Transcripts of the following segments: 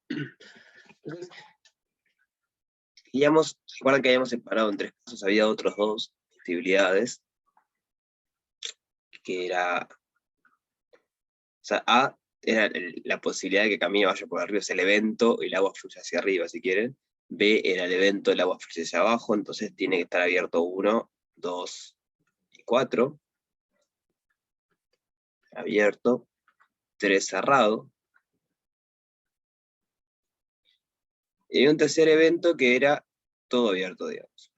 Entonces, recuerdan que habíamos separado en 3 casos, había otros 2 posibilidades, que era, o sea, A era la posibilidad de que Camino vaya por arriba, es el evento, y el agua fluye hacia arriba, si quieren. B era el evento, el agua fluye hacia abajo, entonces tiene que estar abierto 1, 2 y 4. Abierto, 3 cerrado. Y un tercer evento que era todo abierto, digamos.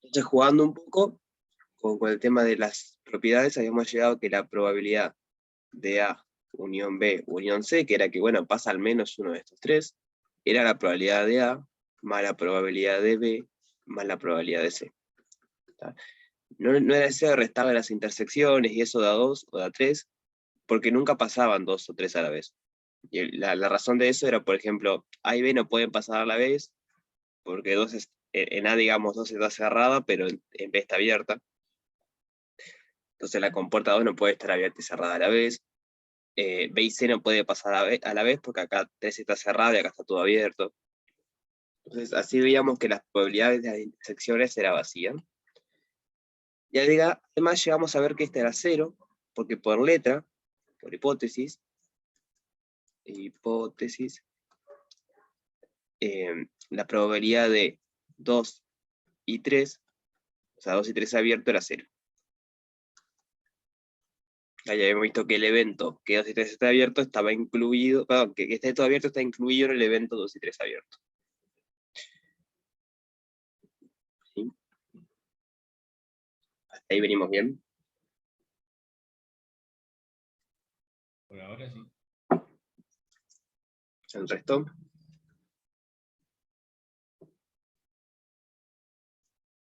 Entonces, jugando un poco con el tema de las propiedades, habíamos llegado a que la probabilidad de A unión B unión C, que era que, bueno, pasa al menos uno de estos 3, era la probabilidad de A más la probabilidad de B más la probabilidad de C. No era necesario restarle las intersecciones y eso da 2 o da 3, porque nunca pasaban 2 o 3 a la vez. Y la razón de eso era, por ejemplo, A y B no pueden pasar a la vez, porque en A, digamos, 2 está cerrada, pero en B está abierta. Entonces la compuerta 2 no puede estar abierta y cerrada a la vez. B y C no puede pasar a la vez, porque acá 3 está cerrado y acá está todo abierto. Entonces así veíamos que las probabilidades de las intersecciones era vacía. Y además llegamos a ver que esta era 0, porque por letra, por hipótesis, la probabilidad de 2 y 3, o sea, 2 y 3 abierto era 0. Ya habíamos visto que el evento que 2 y 3 está abierto estaba incluido, perdón, que esté todo abierto está incluido en el evento 2 y 3 abierto. ¿Sí? Hasta ahí venimos bien. Por ahora sí. ¿El resto?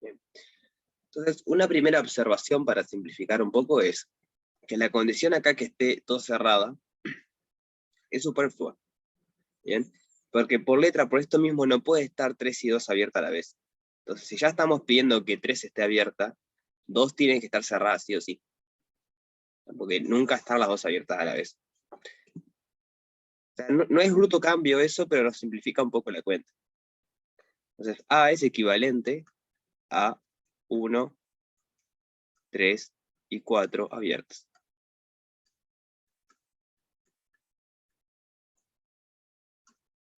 Bien. Entonces, una primera observación para simplificar un poco es que la condición acá que esté todo cerrada es superflua. ¿Bien? Porque por letra, por esto mismo, no puede estar 3 y 2 abiertas a la vez. Entonces, si ya estamos pidiendo que 3 esté abierta, 2 tienen que estar cerradas, sí o sí. Porque nunca están las 2 abiertas a la vez. O sea, no es bruto cambio eso, pero nos simplifica un poco la cuenta. Entonces, A es equivalente a 1, 3 y 4 abiertas.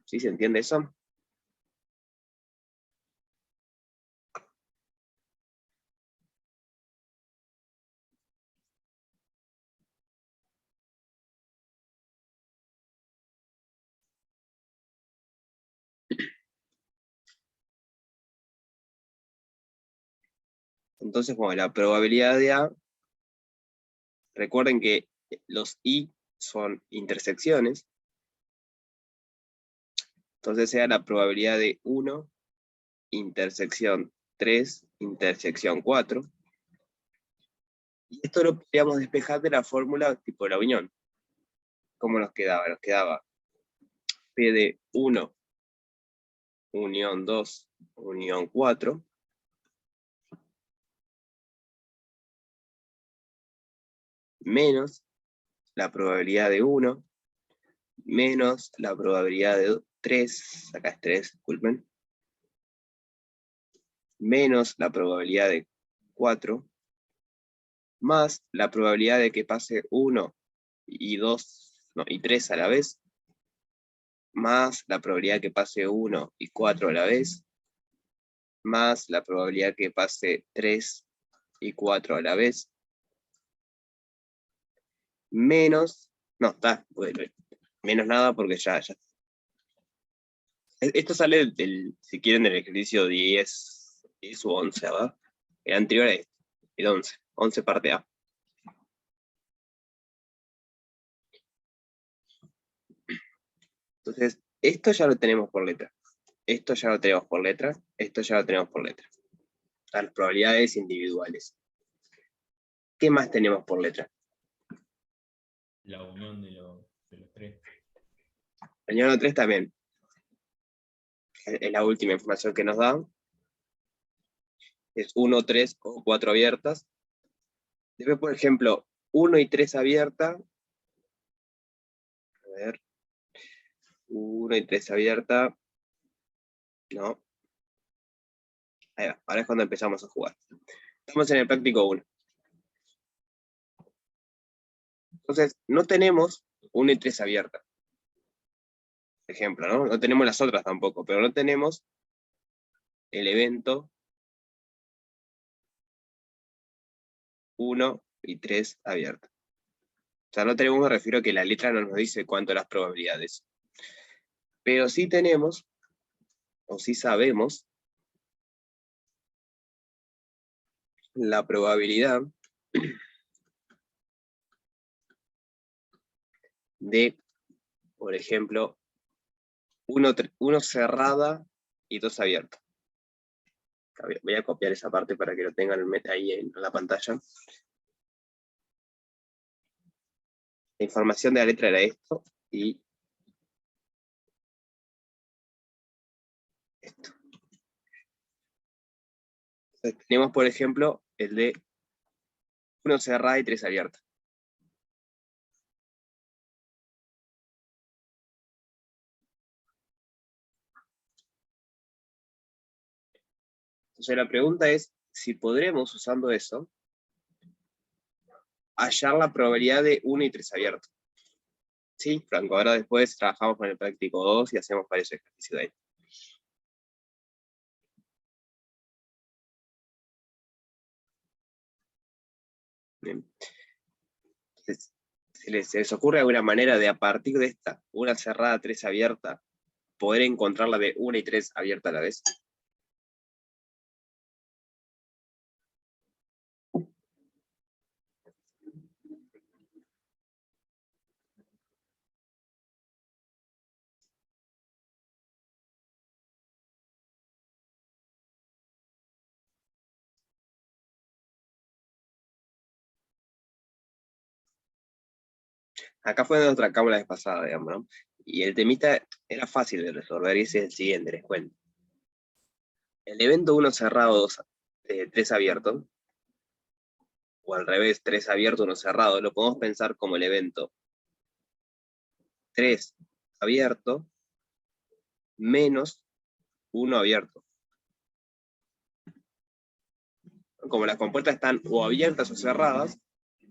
¿Sí se entiende eso? Entonces, bueno, la probabilidad de A, recuerden que los I son intersecciones, entonces sea la probabilidad de 1, intersección 3, intersección 4. Y esto lo podríamos despejar de la fórmula tipo de la unión. ¿Cómo nos quedaba? Nos quedaba P de 1, unión 2, unión 4, menos la probabilidad de 1, menos la probabilidad de 3, acá es 3, disculpen, menos la probabilidad de 4, más la probabilidad de que pase 1 y 2, no, y 3 a la vez, más la probabilidad que pase 1 y 4 a la vez, más la probabilidad que pase 3 y 4 a la vez, menos, no, está, bueno, menos nada porque ya. Esto sale si quieren, del ejercicio 10 u 11, ¿verdad? El anterior a este, el 11 parte A. Entonces, esto ya lo tenemos por letra. Esto ya lo tenemos por letra. Esto ya lo tenemos por letra. Las probabilidades individuales. ¿Qué más tenemos por letra? La unión de los 3. El número 3 también. Es la última información que nos da. Es 1, 3 o 4 abiertas. Después, por ejemplo, 1 y 3 abierta. A ver. 1 y 3 abierta. No. Ahí va. Ahora es cuando empezamos a jugar. Estamos en el práctico 1. Entonces, no tenemos 1 y 3 abierta. Por ejemplo, ¿no? No tenemos las otras tampoco, pero no tenemos el evento 1 y 3 abierta. O sea, no tenemos, me refiero a que la letra no nos dice cuánto las probabilidades. Pero sí tenemos, o sí sabemos, la probabilidad de, por ejemplo, 1 cerrada y 2 abierta. Voy a copiar esa parte para que lo tengan ahí en la pantalla. La información de la letra era esto y esto. Entonces, tenemos, por ejemplo, el de 1 cerrada y 3 abierta. Entonces la pregunta es si podremos, usando eso, hallar la probabilidad de 1 y 3 abiertos. Sí, Franco, ahora después trabajamos con el práctico 2 y hacemos varios ejercicios de ahí. Bien. Entonces, ¿se les ocurre alguna manera de, a partir de esta, 1 cerrada, 3 abierta, poder encontrar la de 1 y 3 abierta a la vez? Acá fue donde nos trancamos la vez pasada, digamos, ¿no? Y el temita era fácil de resolver, y ese es el siguiente, les cuento. El evento 1 cerrado, 3 abierto, o al revés, 3 abierto, 1 cerrado, lo podemos pensar como el evento 3 abierto menos 1 abierto. Como las compuertas están o abiertas o cerradas,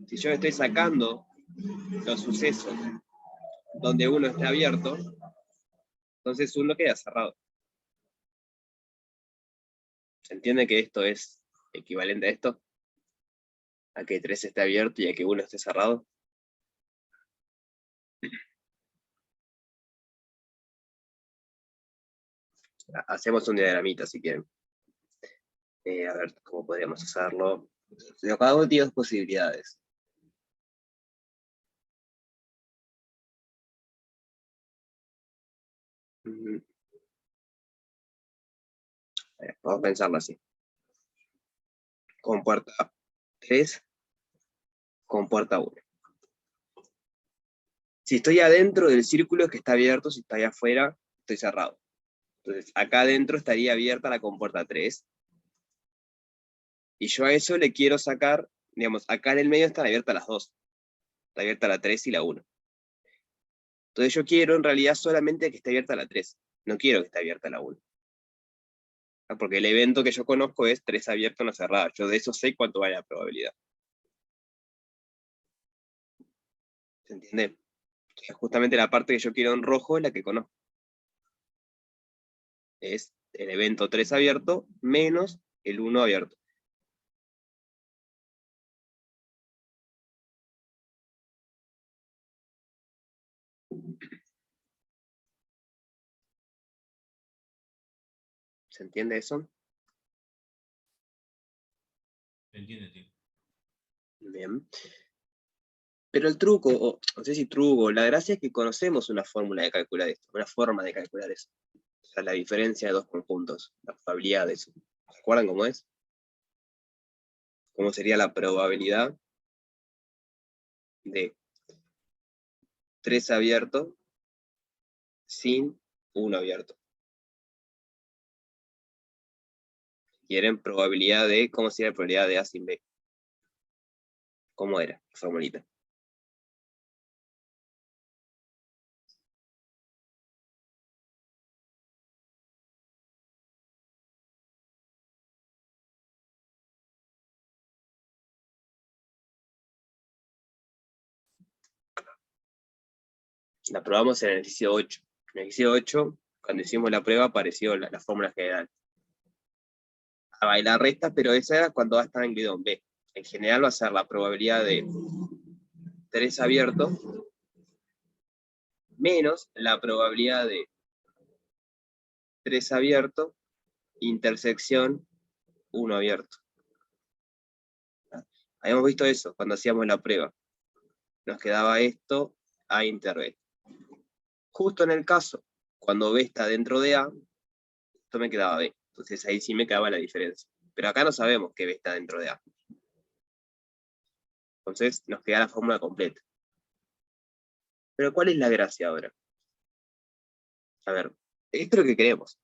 si yo estoy sacando los sucesos donde uno está abierto, entonces uno queda cerrado. ¿Se entiende que esto es equivalente a esto? A que 3 esté abierto y a que 1 esté cerrado. Hacemos un diagramita si quieren. A ver cómo podríamos hacerlo. Cada uno tiene dos posibilidades. Vamos a pensarlo así. Compuerta 3, compuerta 1. Si estoy adentro del círculo es que está abierto, si estoy afuera, estoy cerrado. Entonces, acá adentro estaría abierta la compuerta 3. Y yo a eso le quiero sacar, digamos, acá en el medio están abiertas las dos. Está abierta la 3 y la 1. Entonces yo quiero en realidad solamente que esté abierta la 3. No quiero que esté abierta la 1. Porque el evento que yo conozco es 3 abierto, 1 cerrado. Yo de eso sé cuánto vale la probabilidad. ¿Se entiende? Entonces, justamente la parte que yo quiero en rojo es la que conozco. Es el evento 3 abierto menos el 1 abierto. ¿Se entiende eso? ¿Se entiende, tío? Bien. Pero el truco, o no sé si truco, la gracia es que conocemos una fórmula de calcular esto, una forma de calcular eso. O sea, la diferencia de dos conjuntos, la probabilidad de eso. ¿Se acuerdan cómo es? ¿Cómo sería la probabilidad de 3 abierto sin 1 abierto? Quieren probabilidad de, ¿cómo sería la probabilidad de A sin B? ¿Cómo era la formulita? La probamos en el ejercicio 8. En el ejercicio 8, cuando hicimos la prueba, apareció la fórmula general. A bailar recta, pero esa era cuando va a estar en glidón B. En general va a ser la probabilidad de 3 abiertos menos la probabilidad de 3 abiertos, intersección 1 abierto. Habíamos visto eso cuando hacíamos la prueba. Nos quedaba esto A inter B. Justo en el caso, cuando B está dentro de A, esto me quedaba B. Entonces ahí sí me quedaba la diferencia. Pero acá no sabemos que B está dentro de A. Entonces nos queda la fórmula completa. Pero ¿cuál es la gracia ahora? A ver, esto es lo que queremos.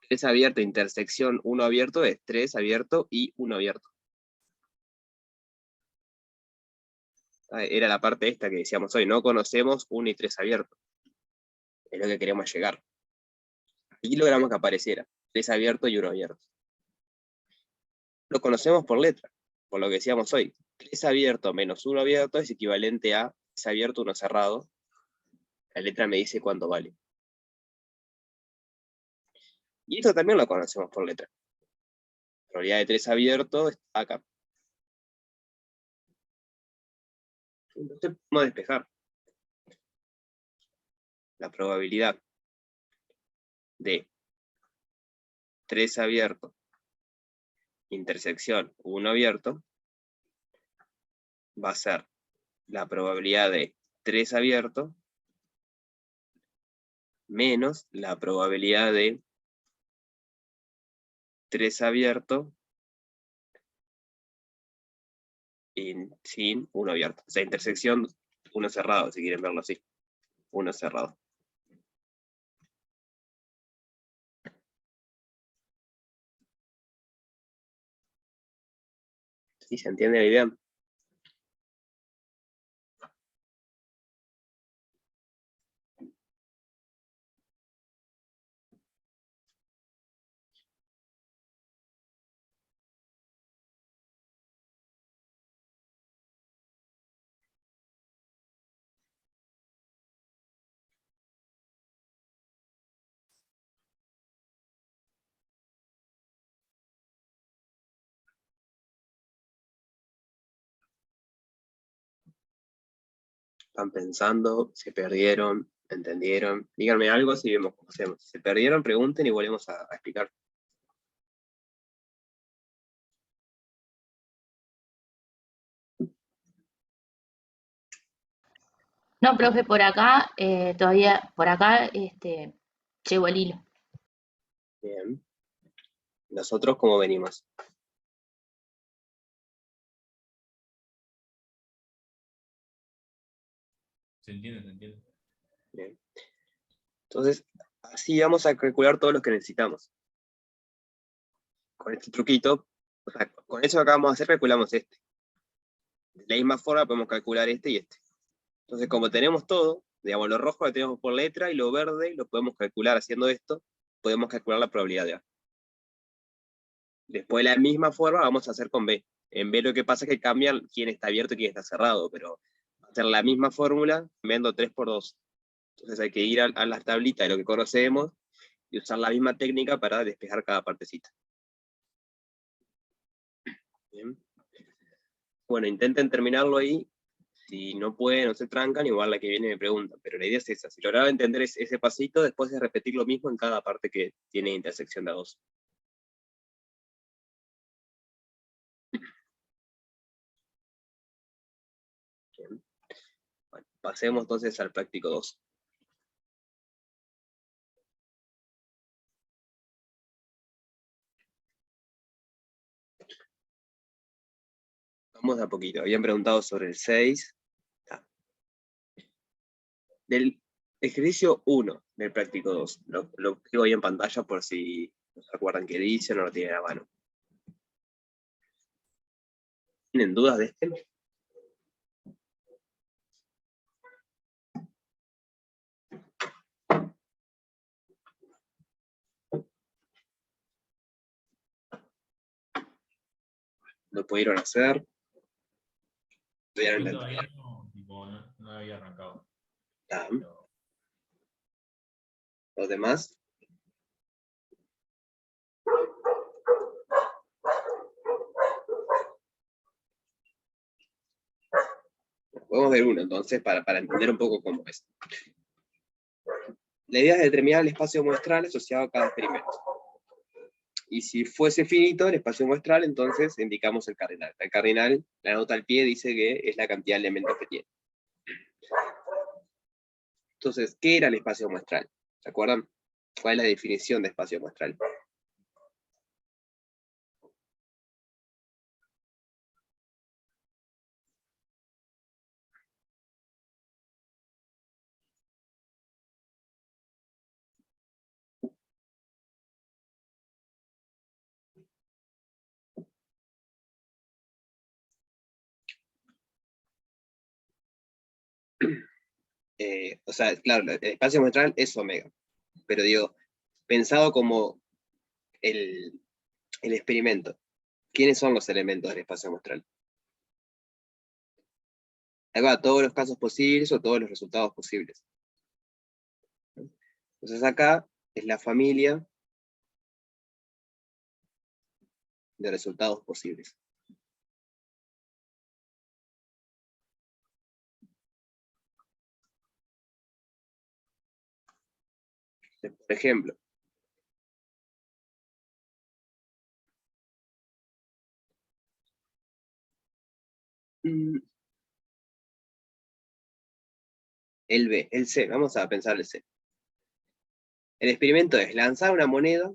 3 abierto, intersección 1 abierto es 3 abierto y 1 abierto. Era la parte esta que decíamos hoy, no conocemos 1 y 3 abiertos. Es lo que queremos llegar. Aquí logramos que apareciera 3 abiertos y 1 abierto. Lo conocemos por letra, por lo que decíamos hoy. 3 abierto menos 1 abierto es equivalente a 3 abierto, 1 cerrado. La letra me dice cuánto vale. Y esto también lo conocemos por letra. La probabilidad de 3 abiertos está acá. Entonces podemos despejar. La probabilidad de 3 abiertos, intersección 1 abierto, va a ser la probabilidad de 3 abiertos menos la probabilidad de 3 abiertos sin 1 abierto. O sea, intersección 1 cerrado, si quieren verlo así. 1 cerrado. ¿Sí se entiende la idea? Están pensando, se perdieron, entendieron. Díganme algo si vemos cómo hacemos. Si se perdieron, pregunten y volvemos a explicar. No, profe, por acá todavía, por acá llevo el hilo. Bien. Nosotros, ¿cómo venimos? Se entiende, se entiende. Bien. Entonces, así vamos a calcular todos los que necesitamos. Con este truquito, o sea, con eso que acabamos de hacer, calculamos este. De la misma forma podemos calcular este y este. Entonces, como tenemos todo, digamos, lo rojo lo tenemos por letra y lo verde lo podemos calcular haciendo esto, podemos calcular la probabilidad de A. Después de la misma forma vamos a hacer con B. En B lo que pasa es que cambia quién está abierto y quién está cerrado, pero va a ser la misma fórmula cambiando 3 por 2. Entonces hay que ir a las tablitas de lo que conocemos y usar la misma técnica para despejar cada partecita. Bien. Bueno, intenten terminarlo ahí. Si no pueden o se trancan, igual la que viene me pregunta. Pero la idea es esa. Si lograron entender ese pasito, después es repetir lo mismo en cada parte que tiene intersección de A2. Bien. Bueno, pasemos entonces al práctico 2. Vamos de a poquito. Habían preguntado sobre el 6. Del ejercicio 1 del práctico 2. Lo escribo ahí en pantalla por si no se acuerdan qué dice o no lo tienen a mano. ¿Tienen dudas de este? ¿Lo pudieron hacer? ¿Pudieron Yo intentar? todavía no, tipo, no había arrancado. Ah, Pero ¿los demás? Podemos ver uno, entonces, para entender un poco cómo es. La idea es determinar el espacio muestral asociado a cada experimento. Y si fuese finito el espacio muestral, entonces indicamos el cardinal. El cardinal, la nota al pie, dice que es la cantidad de elementos que tiene. Entonces, ¿qué era el espacio muestral? ¿Se acuerdan? ¿Cuál es la definición de espacio muestral? O sea, claro, el espacio muestral es omega, pero digo, pensado como el experimento. ¿Quiénes son los elementos del espacio muestral? Ahí va, todos los casos posibles o todos los resultados posibles. Entonces acá es la familia de resultados posibles. Por ejemplo, el B, el C, vamos a pensar el C. El experimento es lanzar una moneda,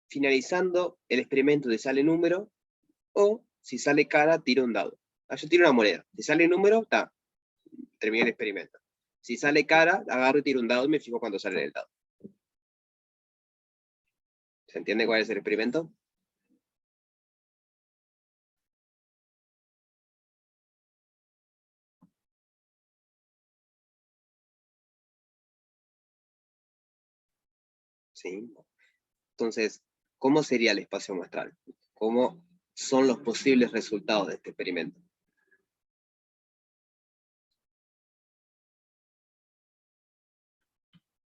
finalizando el experimento te sale número, o si sale cara, tira un dado. Yo tiro una moneda, si sale número, está, terminé el experimento. Si sale cara, agarro y tiro un dado y me fijo cuando sale el dado. ¿Se entiende cuál es el experimento? Sí. Entonces, ¿cómo sería el espacio muestral? ¿Cómo son los posibles resultados de este experimento?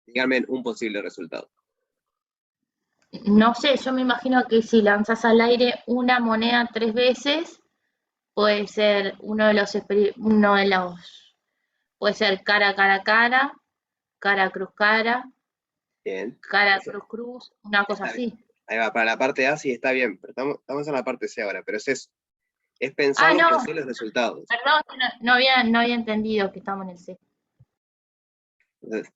Díganme un posible resultado. No sé, yo me imagino que si lanzas al aire una moneda 3 veces, puede ser puede ser cara, cara, cara, cara, cruz, Bien. cara, Eso cruz, cruz, una cosa está bien. así. Ahí va, para la parte A sí está bien, pero estamos en la parte C ahora, pero es eso. Es pensar Ah, los no, posibles resultados. perdón, no había entendido que estamos en el C. Entonces,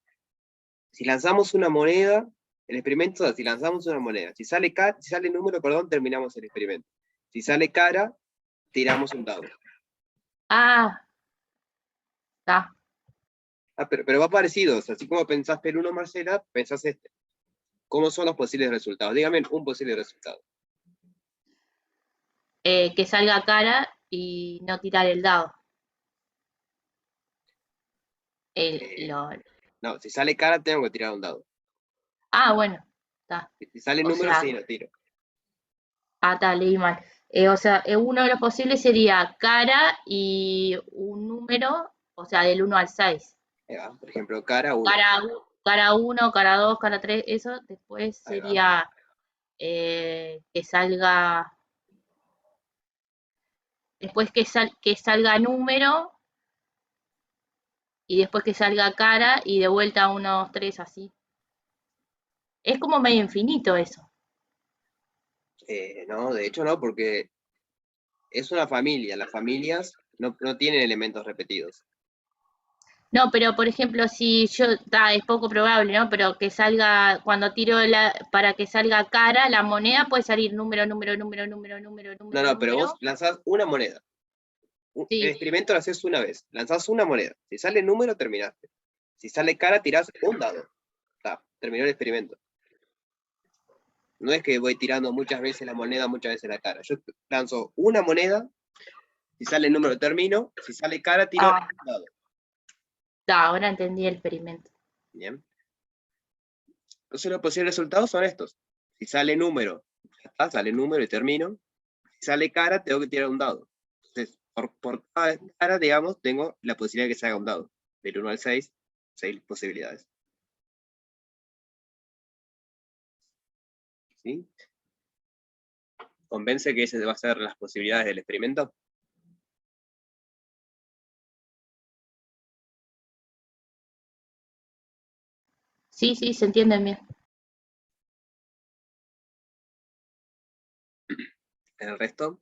si lanzamos una moneda, el experimento es si lanzamos una moneda. Si sale número, perdón, terminamos el experimento. Si sale cara, tiramos un dado. Ah, está. Ah, pero va parecido, o sea, así como pensaste el uno, Marcela, pensás este. ¿Cómo son los posibles resultados? Dígame un posible resultado. Que salga cara y no tirar el dado. El, Eh, lo, no, si sale cara, tengo que tirar un dado. bueno, está. Si sale O número, sea, sí, lo tiro. está, leí mal. O sea, uno de los posibles sería cara y un número, o sea, del 1 al 6. Ahí va, por ejemplo, cara 1. Cara 1, cara 2, cara 3, eso. Después Ahí va. sería que salga, después que salga número y después que salga cara y de vuelta 1, 2, 3, así. Es como medio infinito eso. No, de hecho no, porque es una familia. Las familias no tienen elementos repetidos. No, pero por ejemplo, si es poco probable, ¿no? Pero que salga, cuando para que salga cara, la moneda puede salir número, número, número, número, número, No, número, no, pero vos número. lanzás una moneda. El Sí. experimento lo haces una vez. Lanzás una moneda. Si sale número, terminaste. Si sale cara, tirás un dado. Está, terminó el experimento. No es que voy tirando muchas veces la moneda, muchas veces la cara. Yo lanzo una moneda Si sale número, termino. Si sale cara, tiro Ah, un dado. ahora entendí el experimento. Bien. Entonces los posibles resultados son estos. Si sale número, ya está, sale número y termino. Si sale cara, tengo que tirar un dado. Entonces, por cada cara, digamos, tengo la posibilidad de que se haga un dado. Del 1 al 6, 6 posibilidades. ¿Sí? ¿Convence que ese va a ser las posibilidades del experimento? Sí, sí, se entiende bien. ¿En el resto?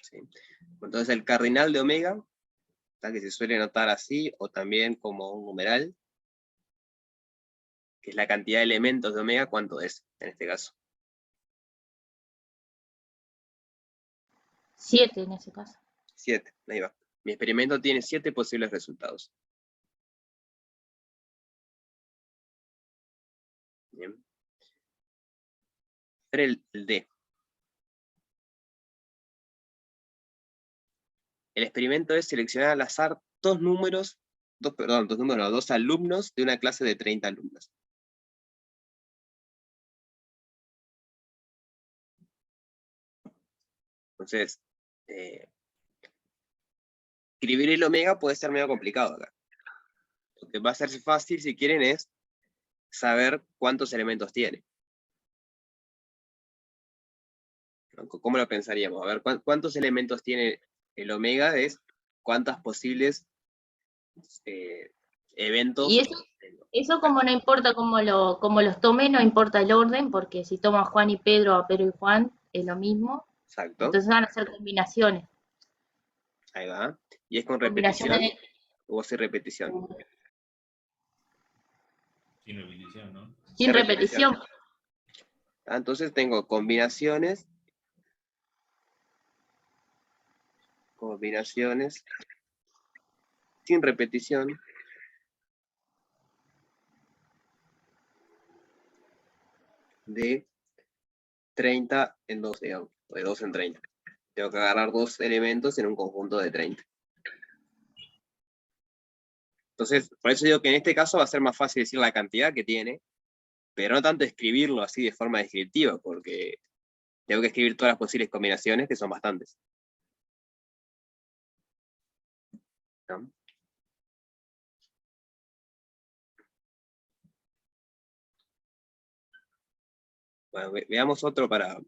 ¿Sí? Entonces el cardinal de omega, que se suele notar así, o también como un numeral, que es la cantidad de elementos de omega, ¿cuánto es en este caso? 7 en ese caso. 7, ahí va. Mi experimento tiene 7 posibles resultados. Bien. El D. El experimento es seleccionar al azar dos alumnos de una clase de 30 alumnos. Entonces, escribir el omega puede ser medio complicado acá. Lo que va a ser fácil, si quieren, es saber cuántos elementos tiene. ¿Cómo lo pensaríamos? A ver, ¿cuántos elementos tiene el omega? Es cuántas posibles eventos. Y eso como no importa cómo los tome, no importa el orden, porque si toma Juan y Pedro, a Pedro y Juan, es lo mismo. Exacto, Entonces van a ser combinaciones. ahí va. ¿Y es con Combinaciones repetición o sin repetición? Sin repetición, ¿no? sin Es repetición. repetición. Entonces tengo combinaciones sin repetición de 30 en 2, digamos, o de 2 en 30. Tengo que agarrar dos elementos en un conjunto de 30. Entonces, por eso digo que en este caso va a ser más fácil decir la cantidad que tiene, pero no tanto escribirlo así de forma descriptiva, porque tengo que escribir todas las posibles combinaciones, que son bastantes. ¿No? Bueno, veamos otro para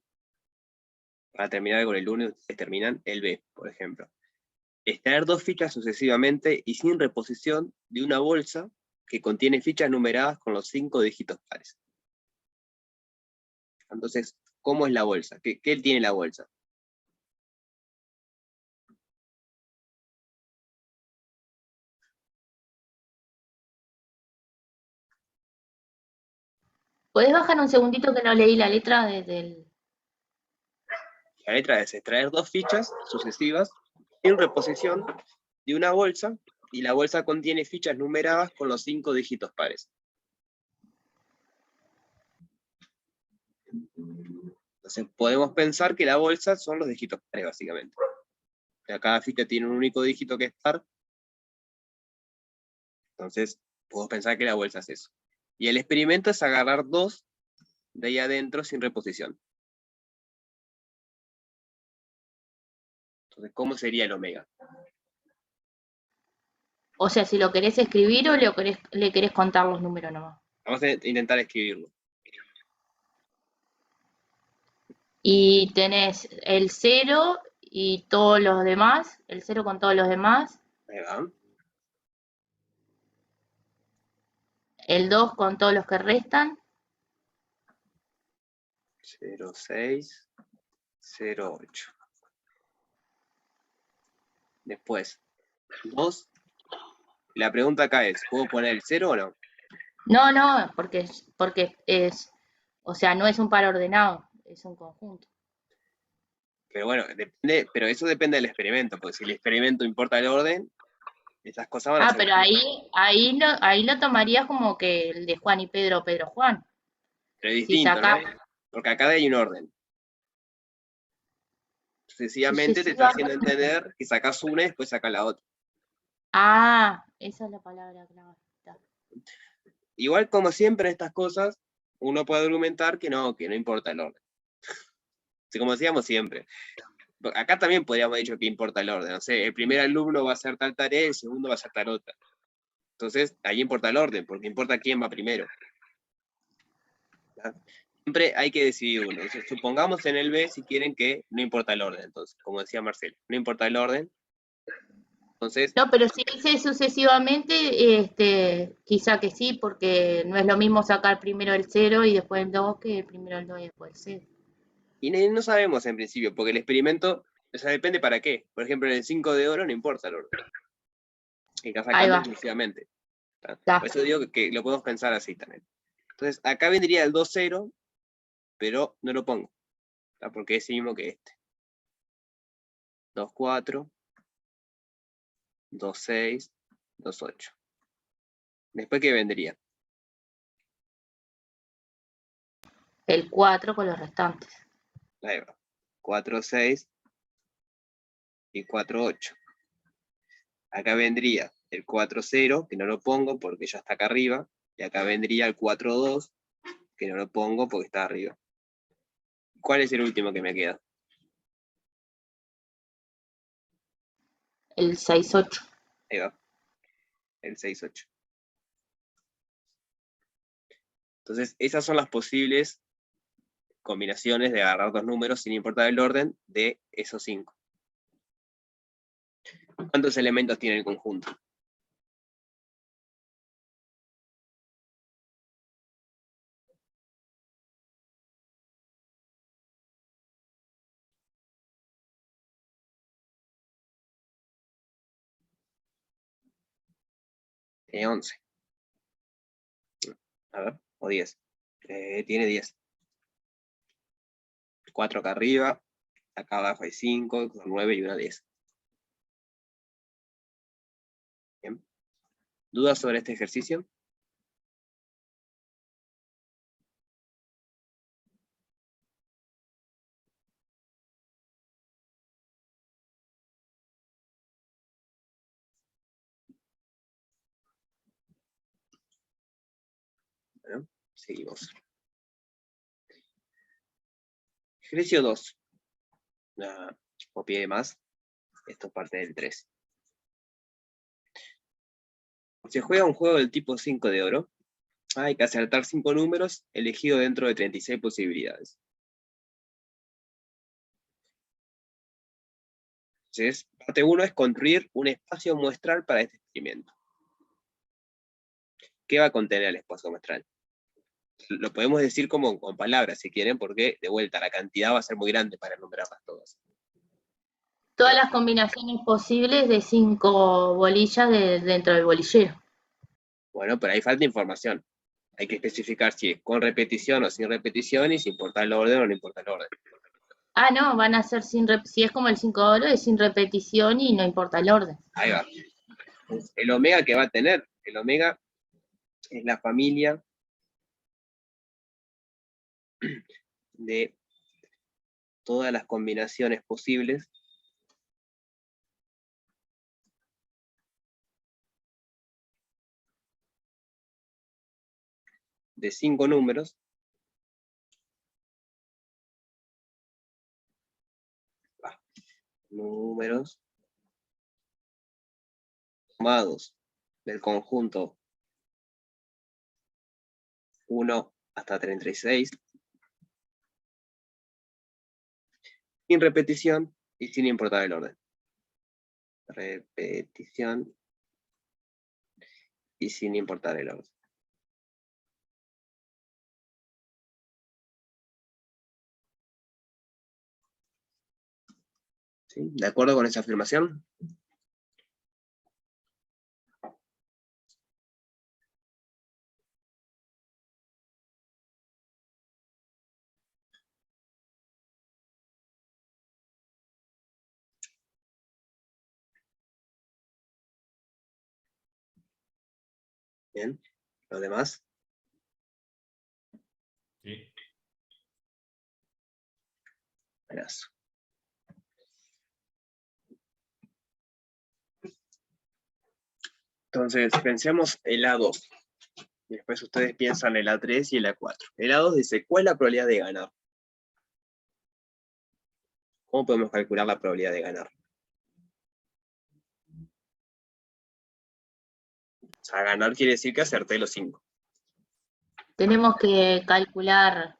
terminar con el 1 y ustedes terminan, el B, por ejemplo. Extraer dos fichas sucesivamente y sin reposición de una bolsa que contiene fichas numeradas con los 5 dígitos pares. Entonces, ¿cómo es la bolsa? ¿Qué tiene la bolsa? ¿Podés bajar un segundito que no leí la letra del... La letra es extraer dos fichas sucesivas sin reposición de una bolsa, y la bolsa contiene fichas numeradas con los 5 dígitos pares. Entonces podemos pensar que la bolsa son los dígitos pares, básicamente. O sea, cada ficha tiene un único dígito que es par. Entonces podemos pensar que la bolsa es eso. Y el experimento es agarrar dos de ahí adentro sin reposición. Entonces, ¿cómo sería el omega? O sea, si lo querés escribir o le querés contar los números nomás. Vamos a intentar escribirlo. Y tenés el 0 y todos los demás, el 0 con todos los demás, Ahí va. el 2 con todos los que restan, 0, 6, 0, 8. Después, 2. La pregunta acá es, ¿puedo poner el 0 o no? no, porque es, o sea, no es un par ordenado, es un conjunto. Pero bueno, depende, pero eso depende del experimento, porque si el experimento importa el orden, esas cosas van a Ah, ser... pero ahí lo tomarías como que el de Juan y Pedro, Pedro, Juan. Pero es Si distinto, ¿no? sacás, Porque acá hay un orden. Sucesivamente te está haciendo entender que sacas una y después sacas la otra. Ah, esa es la palabra clave. Está. Igual, como siempre en estas cosas, uno puede argumentar que no importa el orden. Como decíamos siempre. Acá también podríamos haber dicho que importa el orden. No sé, el primer alumno va a hacer tal tarea y el segundo va a hacer tal otra. Entonces, ahí importa el orden, porque importa quién va primero. ¿Ya? Siempre hay que decidir uno. Entonces, supongamos en el B, si quieren, que no importa el orden. Entonces, como decía Marcelo, no importa el orden. Entonces, No, pero si dice sucesivamente, quizá que sí, porque no es lo mismo sacar primero el 0 y después el 2 que primero el 2 y después el 0. y no sabemos en principio, porque el experimento, o sea, depende para qué. Por ejemplo, en el 5 de oro no importa el orden. Está Ahí sacando va. exclusivamente. Está. Por eso digo que lo podemos pensar así también. Entonces, acá vendría el 2-0, pero no lo pongo, ¿tá? Porque es el mismo que este. 2-4, 2-6, 2-8. Después, ¿qué vendría? El 4 con los restantes. Ahí va. 4-6 y 4-8. Acá vendría el 4-0, que no lo pongo porque ya está acá arriba. Y acá vendría el 4-2, que no lo pongo porque está arriba. ¿Cuál es el último que me queda? El 6-8. Ahí va. El 6-8. Entonces, esas son las posibles combinaciones de agarrar dos números sin importar el orden de esos 5. ¿Cuántos elementos tiene el conjunto? Tiene 11. A ver, o 10. Tiene 10. 4 acá arriba, acá abajo hay 5, 9 y una 10. Bien. ¿Dudas sobre este ejercicio? Bueno, seguimos. Ejercicio 2. Copié de más. Esto es parte del 3. Se juega un juego del tipo 5 de oro. Hay que acertar 5 números elegidos dentro de 36 posibilidades. Entonces, parte 1 es construir un espacio muestral para este experimento. ¿Qué va a contener el espacio muestral? Lo podemos decir como con palabras, si quieren, porque de vuelta la cantidad va a ser muy grande para enumerarlas todas. Todas las combinaciones posibles de 5 bolillas dentro del bolillero. Bueno, pero ahí falta información. Hay que especificar si es con repetición o sin repetición y si importa el orden o no importa el orden. Ah, no, van a ser si es como el 5 oro, es sin repetición y no importa el orden. Ahí va. El omega que va a tener, el omega es la familia de todas las combinaciones posibles de 5 números sumados del conjunto 1 hasta 36, sin repetición y sin importar el orden. Repetición y sin importar el orden. ¿Sí? ¿De acuerdo con esa afirmación? Bien. ¿Los demás? Sí. Abrazo. Entonces, pensemos el A2. Y después ustedes piensan el A3 y el A4. El A2 dice, ¿cuál es la probabilidad de ganar? ¿Cómo podemos calcular la probabilidad de ganar? O sea, ganar quiere decir que acerté los 5. Tenemos que calcular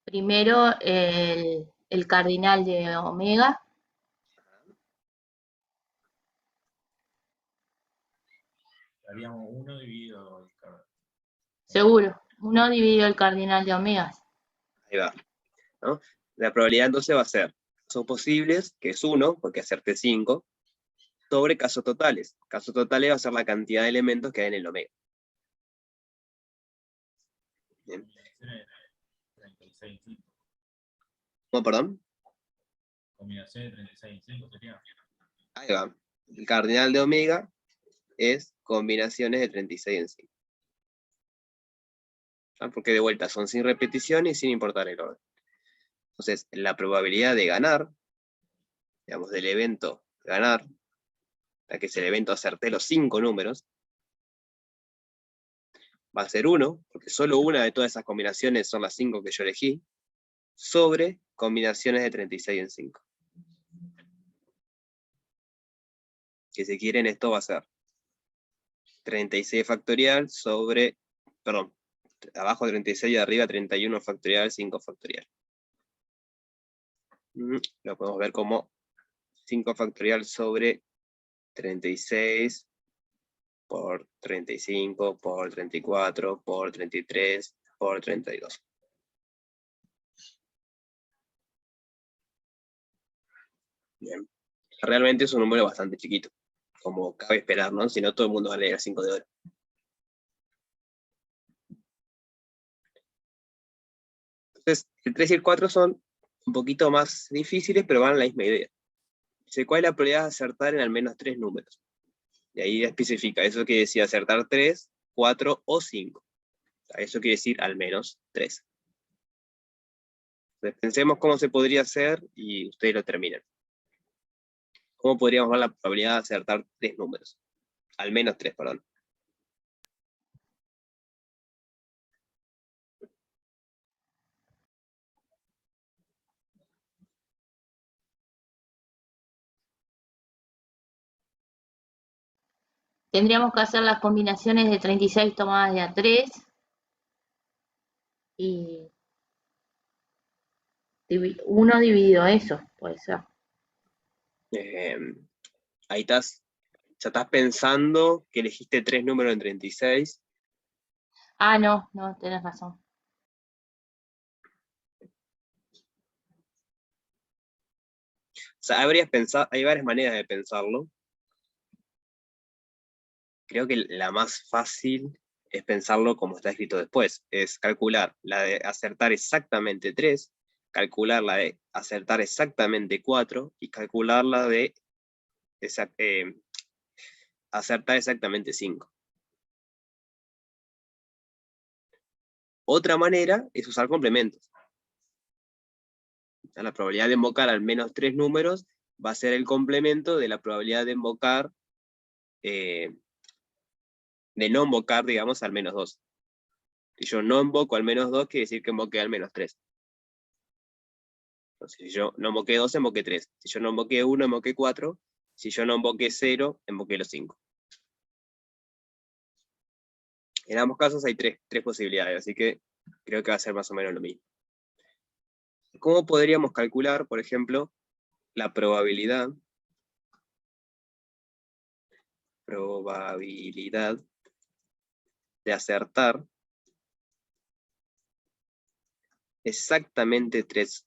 primero el cardinal de omega. Haríamos 1 dividido el cardinal. Seguro, 1 dividido el cardinal de omega. Ahí va, ¿no? La probabilidad entonces va a ser casos posibles, que es 1, porque acerté 5, sobre casos totales. Casos totales va a ser la cantidad de elementos que hay en el omega. Bien. Combinaciones de 36 en 5. ¿Cómo, perdón? Combinación de 36 en 5 sería. Ahí va. El cardinal de omega es combinaciones de 36 en 5. ¿Ah? Porque de vuelta son sin repetición y sin importar el orden. Entonces, la probabilidad de ganar, digamos, del evento ganar, la que es el evento acerté los 5 números, va a ser 1, porque solo una de todas esas combinaciones son las 5 que yo elegí, sobre combinaciones de 36 en 5. Que si quieren esto va a ser 36 factorial sobre, perdón, abajo 36 y arriba 31 factorial, 5 factorial. Lo podemos ver como 5 factorial sobre 36 por 35 por 34 por 33 por 32. Bien. Realmente es un número bastante chiquito, como cabe esperar, ¿no? Si no, todo el mundo va a leer 5 de oro. Entonces, el 3 y el 4 son un poquito más difíciles, pero van a la misma idea. Dice, ¿cuál es la probabilidad de acertar en al menos 3 números? Y ahí especifica, eso quiere decir acertar 3, 4 o 5. O sea, eso quiere decir al menos 3. Entonces, pensemos cómo se podría hacer y ustedes lo terminan. ¿Cómo podríamos ver la probabilidad de acertar 3 números? Al menos 3, perdón. Tendríamos que hacer las combinaciones de 36 tomadas de A3 y 1 dividido eso, puede ser. Ahí estás, ya estás pensando que elegiste 3 números en 36. Ah, no, tenés razón. O sea, hay varias maneras de pensarlo. Creo que la más fácil es pensarlo como está escrito después. Es calcular la de acertar exactamente 3, calcular la de acertar exactamente 4 y calcular la de acertar exactamente 5. Otra manera es usar complementos. La probabilidad de invocar al menos 3 números va a ser el complemento de la probabilidad de invocar, de no invocar, digamos, al menos 2. Si yo no invoco al menos 2, quiere decir que invoqué al menos 3. Entonces, si yo no invoqué 2, invoqué 3. Si yo no invoqué 1, invoqué 4. Si yo no invoqué 0, invoqué los 5. En ambos casos hay tres posibilidades, así que creo que va a ser más o menos lo mismo. ¿Cómo podríamos calcular, por ejemplo, la probabilidad de acertar exactamente 3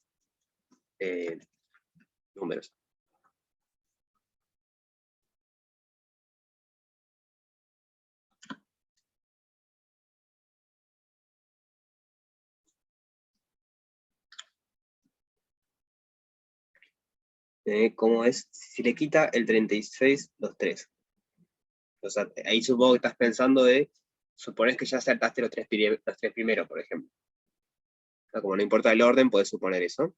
números? ¿Cómo es? Si le quita el 36, los 3. O sea, ahí supongo que estás pensando de, supones que ya acertaste los tres primeros, por ejemplo. O sea, como no importa el orden, puedes suponer eso.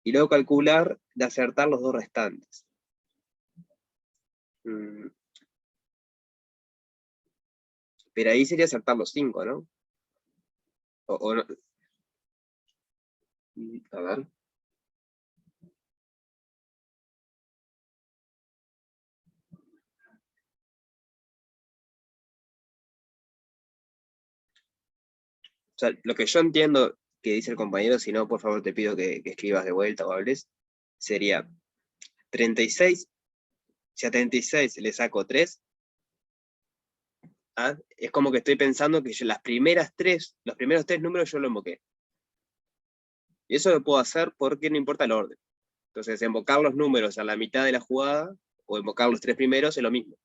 Y luego calcular de acertar los 2 restantes. Pero ahí sería acertar los 5, ¿no? O no. A ver. O sea, lo que yo entiendo que dice el compañero, si no, por favor te pido que escribas de vuelta o hables, sería 36, si a 36 le saco 3, es como que estoy pensando que yo los primeros 3 números yo lo invoqué. Y eso lo puedo hacer porque no importa el orden. Entonces, invocar los números a la mitad de la jugada o invocar los 3 primeros es lo mismo.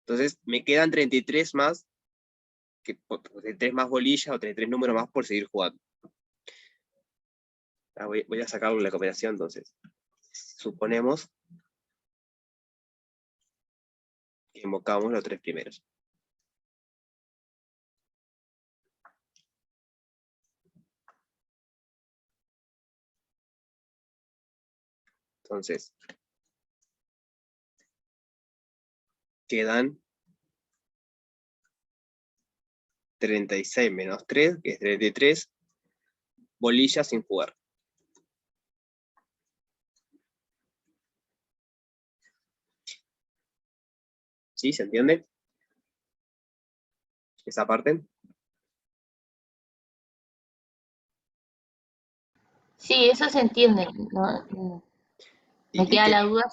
Entonces, me quedan 33 más, 3 más bolillas o 33 números más por seguir jugando. Voy a sacarlo de la combinación, entonces. Suponemos que invocamos los 3 primeros. Entonces, quedan 36 menos 3, que es 33, bolillas sin jugar. ¿Sí? ¿Se entiende? Esa parte. Sí, eso se entiende. Me ¿Y queda qué? la duda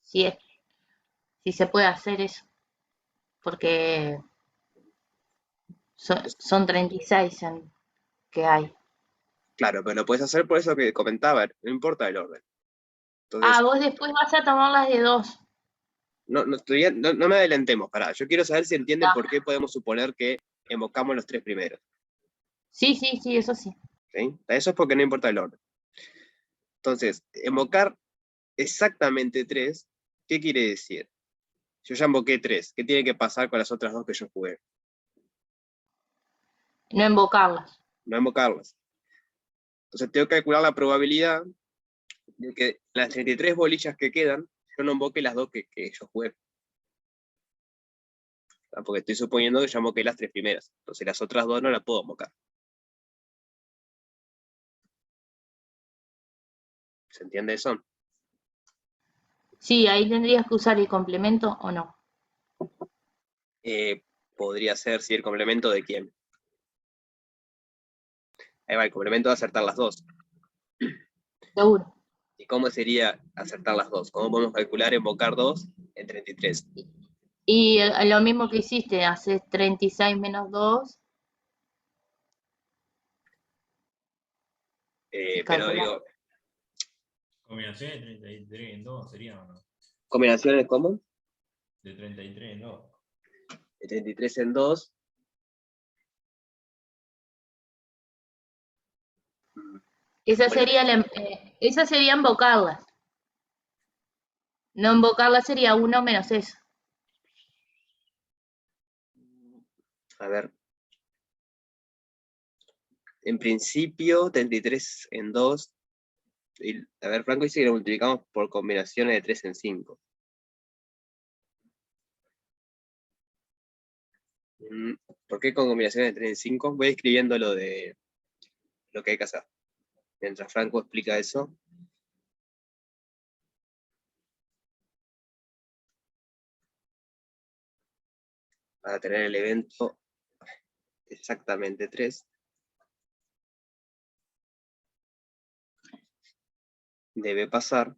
si se puede hacer eso, porque son 36 que hay. Claro, pero lo puedes hacer por eso que comentaba, no importa el orden. Ah, Entonces, vos después vas a tomar las de 2. no me adelantemos, pará. Yo quiero saber si entienden Ah, por qué podemos suponer que invocamos los 3 primeros. sí, sí, sí, eso sí. ¿Sí? Eso es porque no importa el orden. Entonces, invocar exactamente 3, ¿qué quiere decir? Yo ya invoqué 3, ¿qué tiene que pasar con las otras 2 que yo jugué? No invocarlas. No invocarlas. Entonces tengo que calcular la probabilidad de que las 33 bolillas que quedan, yo no invoque las 2 que yo jugué. Porque estoy suponiendo que ya invoqué las 3 primeras. Entonces las otras 2 no las puedo invocar. ¿Se entiende eso? Sí, ahí tendrías que usar el complemento o no. Podría ser, si el complemento de quién. Ahí va, el complemento de acertar las 2. Seguro. ¿Y cómo sería acertar las 2? ¿Cómo podemos calcular invocar 2 en 33? Y lo mismo que hiciste, haces 36 menos 2 y Pero calculás. digo, Combinación de 33 en 2 sería o no. combinaciones ¿cómo? De 33 en 2. De 33 en 2. Esa Bueno, sería esa sería invocarlas. No invocarlas sería 1 menos eso. a ver. En principio, 33 en 2. A ver, Franco dice que lo multiplicamos por combinaciones de 3 en 5. ¿Por qué con combinaciones de 3 en 5? Voy escribiendo lo que hay que hacer. Mientras Franco explica eso. Para tener el evento exactamente 3. Debe pasar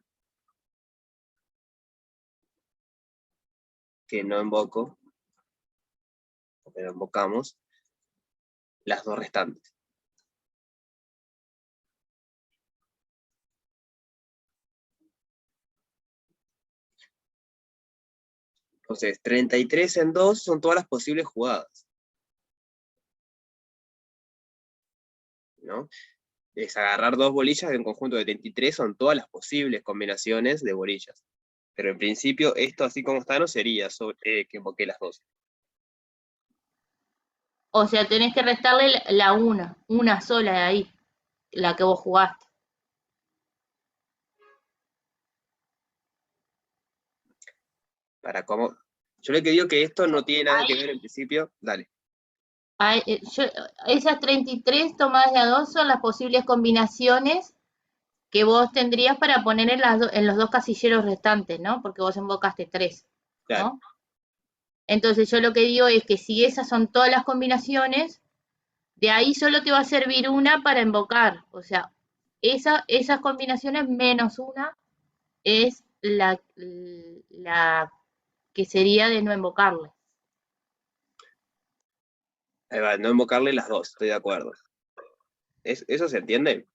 que no invoco, porque no invocamos, las 2 restantes. Entonces, 33 en 2 son todas las posibles jugadas, ¿no? Es agarrar 2 bolillas de un conjunto de 33, son todas las posibles combinaciones de bolillas. Pero en principio, esto así como está, no sería que invoqué las 2. O sea, tenés que restarle la una sola de ahí, la que vos jugaste. Para cómo. Yo lo que digo que esto no tiene nada que ver en principio. Dale. Esas 33 tomadas de a 2 son las posibles combinaciones que vos tendrías para poner en los dos casilleros restantes, ¿no? Porque vos invocaste 3, Claro. ¿no? Entonces yo lo que digo es que si esas son todas las combinaciones, de ahí solo te va a servir una para invocar. O sea, esas combinaciones menos una es la que sería de no invocarle. Ahí va, no invocarle las dos, estoy de acuerdo. ¿Eso se entiende?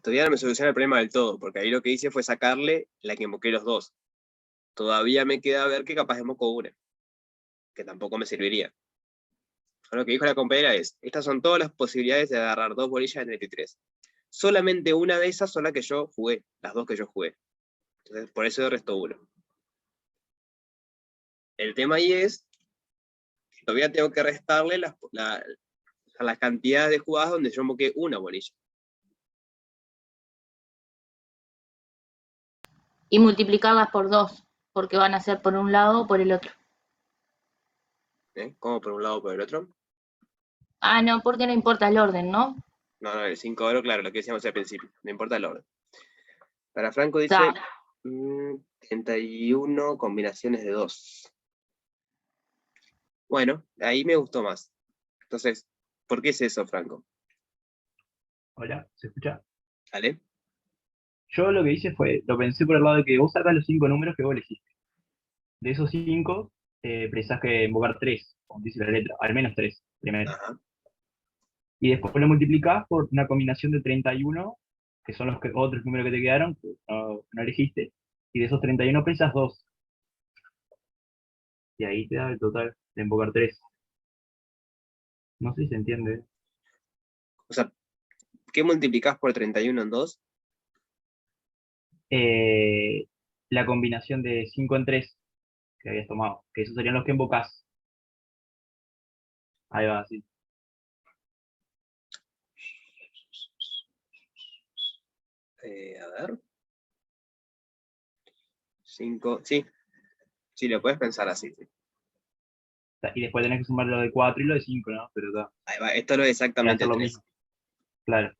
Todavía no me soluciona el problema del todo, porque ahí lo que hice fue sacarle la que invoqué los dos. Todavía me queda ver que capaz invoco una, que tampoco me serviría. Lo que dijo la compañera es, estas son todas las posibilidades de agarrar 2 bolillas de 33. Solamente una de esas son las que yo jugué, las 2 que yo jugué. Entonces, por eso restó 1. El tema ahí es, que todavía tengo que restarle las cantidades de jugadas donde yo invoqué una bolilla. Y multiplicarlas por 2, porque van a ser por un lado o por el otro. ¿Cómo por un lado o por el otro? Ah, no, porque no importa el orden, ¿no? No, el 5 oro, claro, lo que decíamos al principio, no importa el orden. Para Franco dice Dale. 31 combinaciones de 2. Bueno, ahí me gustó más. Entonces, ¿por qué es eso, Franco? Hola, ¿se escucha? ¿Vale? Yo lo que hice fue, lo pensé por el lado de que vos sacás los 5 números que vos elegiste. De esos 5, precisás que invocar 3, como dice la letra, al menos 3 primero. Ajá. Y después lo multiplicás por una combinación de 31, que son los otros números que te quedaron, que no elegiste. Y de esos 31 pensás 2. Y ahí te da el total de invocar 3. No sé si se entiende. O sea, ¿qué multiplicás por 31 en 2? Eh, la combinación de 5 en 3 que habías tomado, que esos serían los que invocás. Ahí va, sí. A ver. 5, sí. Sí, lo puedes pensar así. Sí. Y después tenés que sumar lo de 4 y lo de 5, ¿no? Pero está, Ahí va, esto no es va a exactamente ser lo 3. mismo. Claro.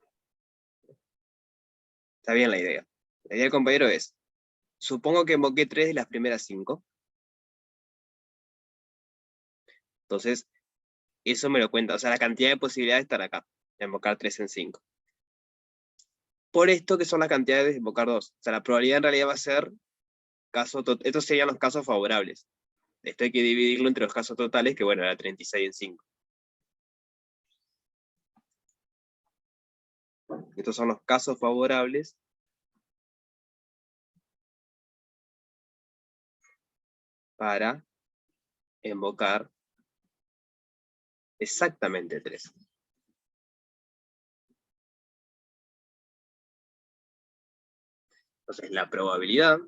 Está bien la idea. La idea del compañero es, supongo que invoqué 3 de las primeras 5. Entonces, eso me lo cuenta. O sea, la cantidad de posibilidades están acá, de invocar 3 en 5. Por esto que son las cantidades de invocar 2. O sea, la probabilidad en realidad va a ser estos serían los casos favorables. Esto hay que dividirlo entre los casos totales, que bueno, era 36 en 5. Estos son los casos favorables para invocar exactamente 3. Entonces, la probabilidad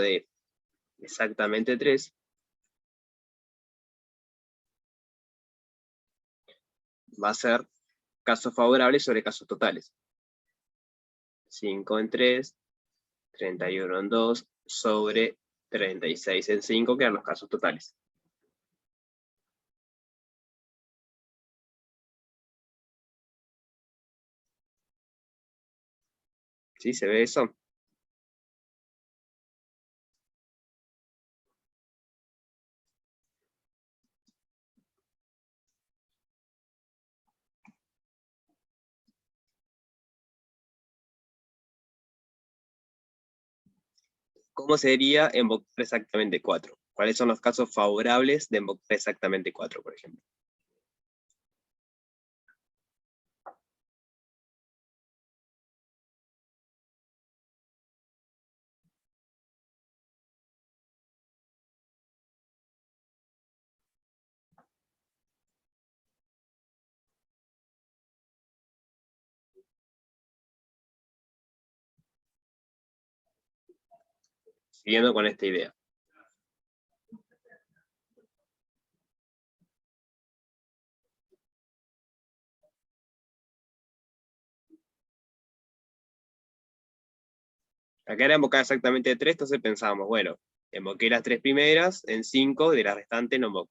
de exactamente 3 va a ser casos favorables sobre casos totales. 5 en 3, 31 en 2, sobre 36 en 5, que eran los casos totales. ¿Sí? ¿Se ve eso? ¿Cómo sería invocar exactamente 4? ¿Cuáles son los casos favorables de invocar exactamente 4, por ejemplo? Siguiendo con esta idea. Acá era invocar exactamente 3, entonces pensábamos, bueno, invoqué las 3 primeras, en 5, de las restantes no invoco.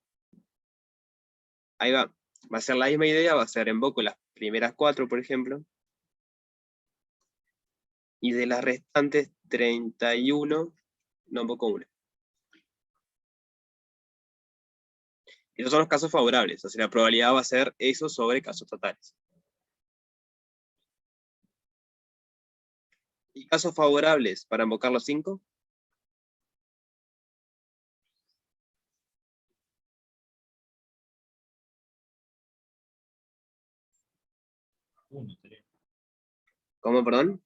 Ahí va. Va a ser la misma idea, va a ser invoco las primeras 4, por ejemplo. Y de las restantes 31, no invoco una. Esos son los casos favorables, o sea, la probabilidad va a ser eso sobre casos totales. ¿Y casos favorables para invocar los 5? Uno, sería. ¿Cómo, perdón?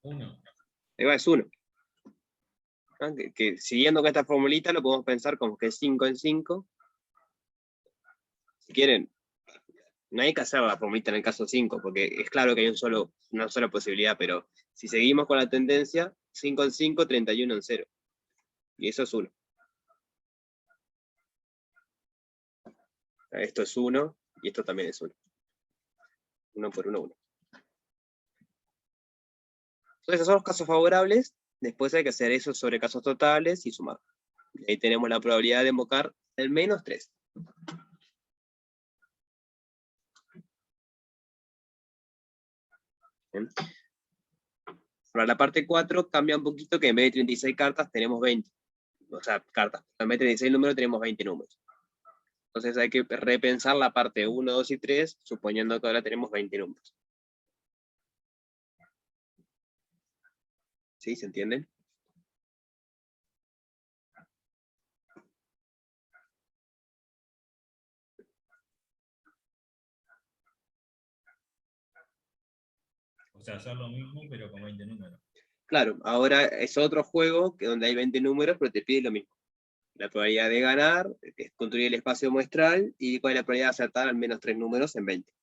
Uno. Ahí va, es 1. Que siguiendo con esta formulita lo podemos pensar como que es 5 en 5. Si quieren, no hay que hacer la formulita en el caso 5, porque es claro que hay una sola posibilidad, pero si seguimos con la tendencia, 5 en 5, 31 en 0. Y eso es 1. Esto es 1, y esto también es 1. 1 por 1, 1. Entonces, esos son los casos favorables. Después hay que hacer eso sobre casos totales y sumar. Y ahí tenemos la probabilidad de invocar al menos 3. ¿Bien? Para la parte 4 cambia un poquito, que en vez de 36 cartas tenemos 20. O sea, cartas. En vez de 36 números tenemos 20 números. Entonces hay que repensar la parte 1, 2 y 3, suponiendo que ahora tenemos 20 números. ¿Sí? ¿Se entienden? O sea, hacer lo mismo, pero con 20 números. Claro, ahora es otro juego donde hay 20 números, pero te pide lo mismo. La probabilidad de ganar, es construir el espacio muestral, y cuál es la probabilidad de acertar al menos 3 números en 20.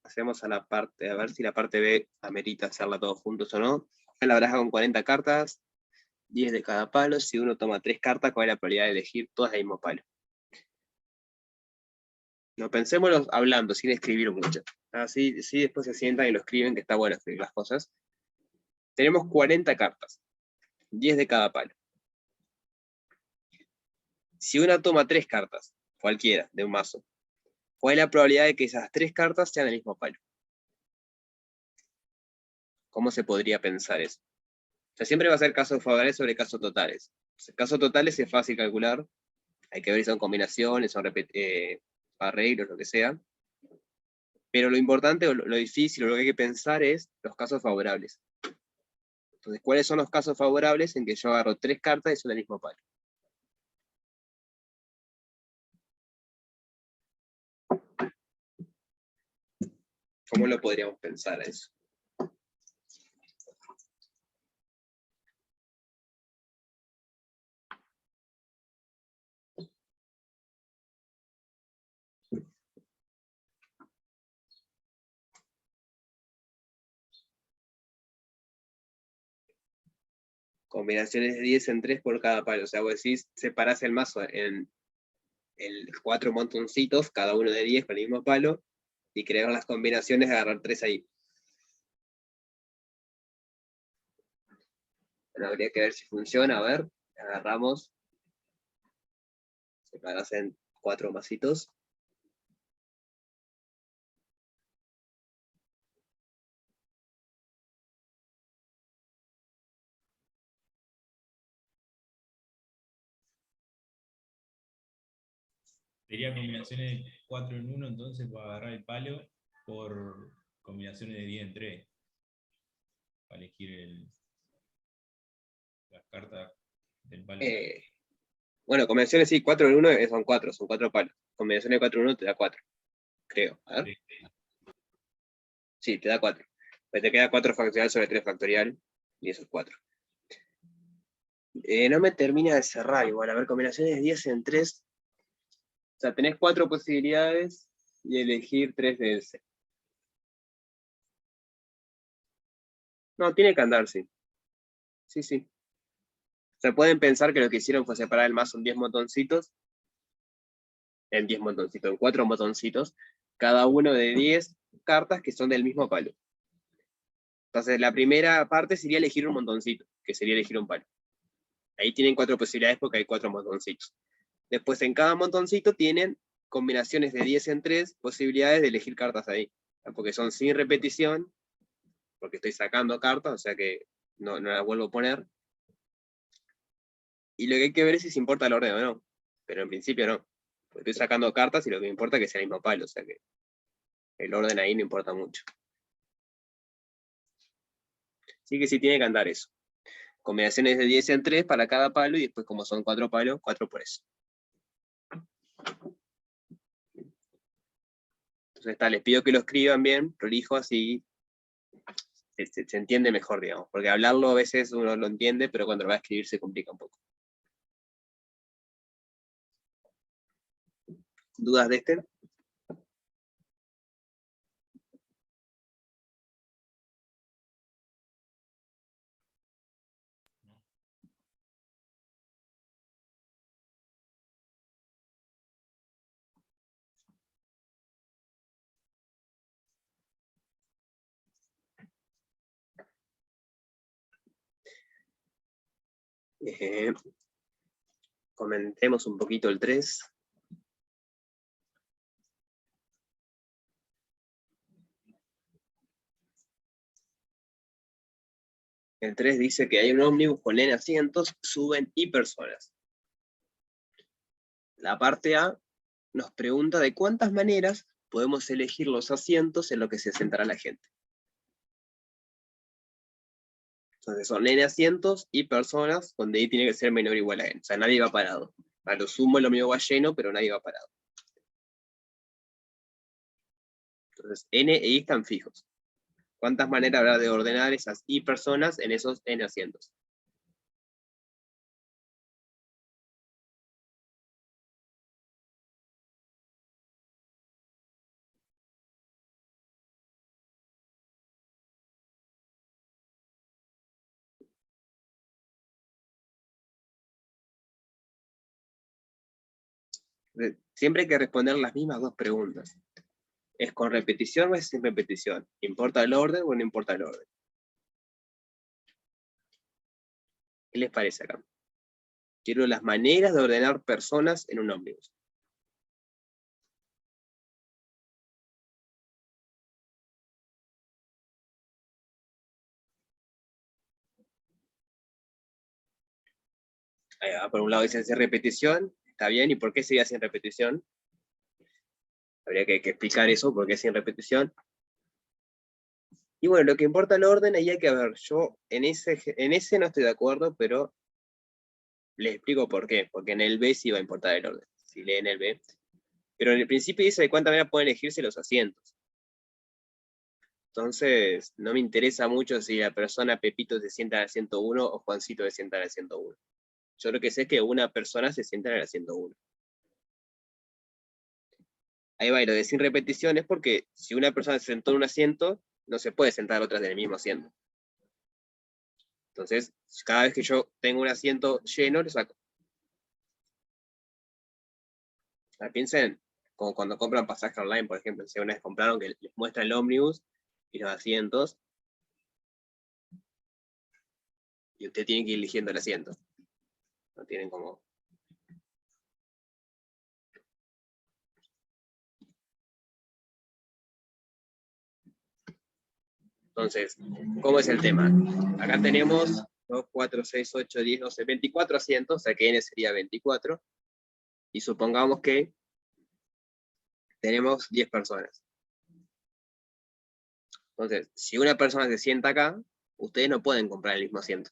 Hacemos a la parte, a ver si la parte B amerita hacerla todos juntos o no. En la baraja con 40 cartas, 10 de cada palo. Si uno toma 3 cartas, ¿cuál es la probabilidad de elegir todas el mismo palo? No, pensémoslo hablando, sin escribir mucho. Así sí, después se sientan y lo escriben, que está bueno escribir las cosas. Tenemos 40 cartas, 10 de cada palo. Si una toma 3 cartas, cualquiera, de un mazo, ¿cuál es la probabilidad de que esas 3 cartas sean del mismo palo? ¿Cómo se podría pensar eso? O sea, siempre va a ser casos favorables sobre casos totales. Casos totales es fácil calcular, hay que ver si son combinaciones, son arreglos, lo que sea. Pero lo importante, o lo difícil, o lo que hay que pensar es los casos favorables. Entonces, ¿cuáles son los casos favorables en que yo agarro 3 cartas y son del mismo palo? ¿Cómo lo podríamos pensar a eso? Combinaciones de 10 en 3 por cada palo. O sea, vos decís, separás el mazo en 4 montoncitos, cada uno de 10 con el mismo palo, y crear las combinaciones de agarrar 3 ahí. Bueno, habría que ver si funciona. A ver, agarramos, separás en 4 masitos. Sería combinaciones de 4 en 1, entonces para agarrar el palo por combinaciones de 10 en 3. Para elegir las cartas del palo. Bueno, combinaciones sí, 4 en 1 son 4 palos. Combinaciones de 4 en 1 te da 4, creo. A ver. Sí, te da 4. Pues te queda 4 factorial sobre 3 factorial, y eso es 4. No me termina de cerrar igual. A ver, combinaciones de 10 en 3. O sea, tenés 4 posibilidades y elegir 3 de ese. No, tiene que andar, sí. Sí, sí. O sea, pueden pensar que lo que hicieron fue separar el mazo en 10 montoncitos en 10 montoncitos, en 4 montoncitos, cada uno de 10 cartas que son del mismo palo. Entonces la primera parte sería elegir un montoncito, que sería elegir un palo. Ahí tienen 4 posibilidades porque hay 4 montoncitos. Después en cada montoncito tienen combinaciones de 10 en 3 posibilidades de elegir cartas ahí. Porque son sin repetición, porque estoy sacando cartas, o sea que no las vuelvo a poner. Y lo que hay que ver es si se importa el orden o no. Pero en principio no. Porque estoy sacando cartas y lo que me importa es que sea el mismo palo, o sea que el orden ahí no importa mucho. Así que sí tiene que andar eso. Combinaciones de 10 en 3 para cada palo, y después como son 4 palos, 4 por eso. Entonces les pido que lo escriban bien, prolijo, así se entiende mejor, digamos. Porque hablarlo a veces uno lo entiende, pero cuando lo va a escribir se complica un poco. ¿Dudas de este? Comentemos un poquito el 3. El 3 dice que hay un ómnibus con N asientos, suben y personas. La parte A nos pregunta de cuántas maneras podemos elegir los asientos en los que se sentará la gente. Entonces son N asientos y personas, donde I tiene que ser menor o igual a N. O sea, nadie va parado. A lo sumo el ómnibus va lleno, pero nadie va parado. Entonces N e I están fijos. ¿Cuántas maneras habrá de ordenar esas I personas en esos N asientos? Siempre hay que responder las mismas 2 preguntas. ¿Es con repetición o es sin repetición? ¿Importa el orden o no importa el orden? ¿Qué les parece acá? Quiero las maneras de ordenar personas en un ómnibus. Ahí va, por un lado dicen sin repetición, está bien, ¿y por qué sería sin repetición? Habría que explicar eso, por qué sin repetición. Y bueno, lo que importa el orden, ahí hay que ver, yo en ese no estoy de acuerdo, pero les explico por qué, porque en el B sí va a importar el orden, si leen el B. Pero en el principio dice de cuántas maneras pueden elegirse los asientos. Entonces, no me interesa mucho si la persona Pepito se sienta en el asiento 1 o Juancito se sienta en el asiento 1. Yo lo que sé es que una persona se sienta en el asiento 1. Ahí va, y lo de sin repetición es porque si una persona se sentó en un asiento, no se puede sentar otras en el mismo asiento. Entonces, cada vez que yo tengo un asiento lleno, lo saco. O sea, piensen, como cuando compran pasaje online, por ejemplo, si una vez compraron que les muestra el ómnibus y los asientos, y usted tiene que ir eligiendo el asiento. No tienen como... Entonces, ¿cómo es el tema? Acá tenemos 2, 4, 6, 8, 10, 12, 24 asientos, o sea que N sería 24, y supongamos que tenemos 10 personas. Entonces, si una persona se sienta acá, ustedes no pueden comprar el mismo asiento.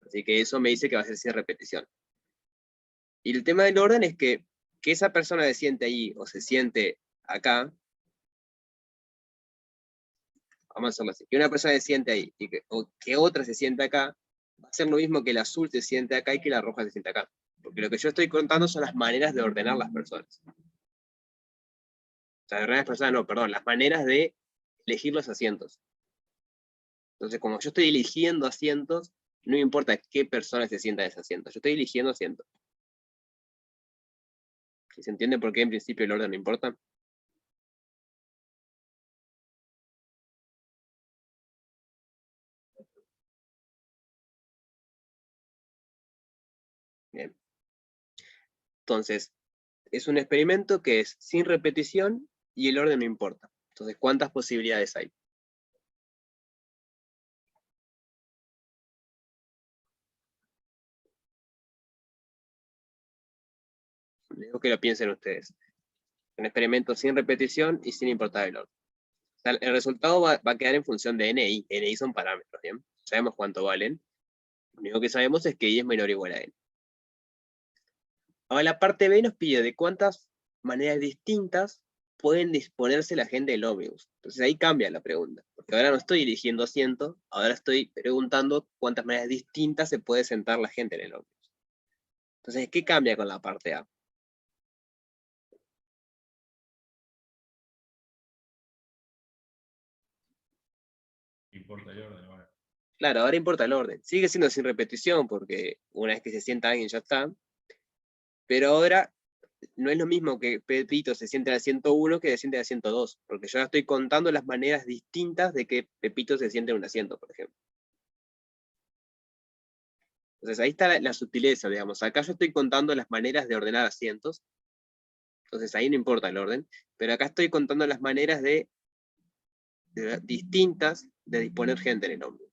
Así que eso me dice que va a ser sin repetición. Y el tema del orden es que esa persona se siente ahí o se siente acá, vamos a hacerlo así, que una persona se siente ahí o que otra se siente acá, va a ser lo mismo que el azul se siente acá y que la roja se siente acá. Porque lo que yo estoy contando son las maneras de ordenar las personas. O sea, de ordenar las personas, no, perdón, las maneras de elegir los asientos. Entonces, como yo estoy eligiendo asientos, no me importa qué persona se sienta en ese asiento. Yo estoy eligiendo asientos. ¿Se entiende por qué en principio el orden no importa? Bien. Entonces, es un experimento que es sin repetición y el orden no importa. Entonces, ¿cuántas posibilidades hay? Dejo que lo piensen ustedes. Un experimento sin repetición y sin importar el orden. O sea, el resultado va a quedar en función de n y i son parámetros, ¿bien? Sabemos cuánto valen. Lo único que sabemos es que i es menor o igual a n. Ahora la parte B nos pide de cuántas maneras distintas pueden disponerse la gente del ómnibus. Entonces ahí cambia la pregunta. Porque ahora no estoy eligiendo asiento, ahora estoy preguntando cuántas maneras distintas se puede sentar la gente en el ómnibus. Entonces, ¿qué cambia con la parte A? Importa el orden, bueno. Claro, ahora importa el orden. Sigue siendo sin repetición, porque una vez que se sienta alguien ya está. Pero ahora no es lo mismo que Pepito se siente en el 101 que se siente en el 102, porque yo ahora estoy contando las maneras distintas de que Pepito se siente en un asiento, por ejemplo. Entonces ahí está la sutileza, digamos. Acá yo estoy contando las maneras de ordenar asientos, entonces ahí no importa el orden, pero acá estoy contando las maneras distintas de disponer gente en el ómnibus.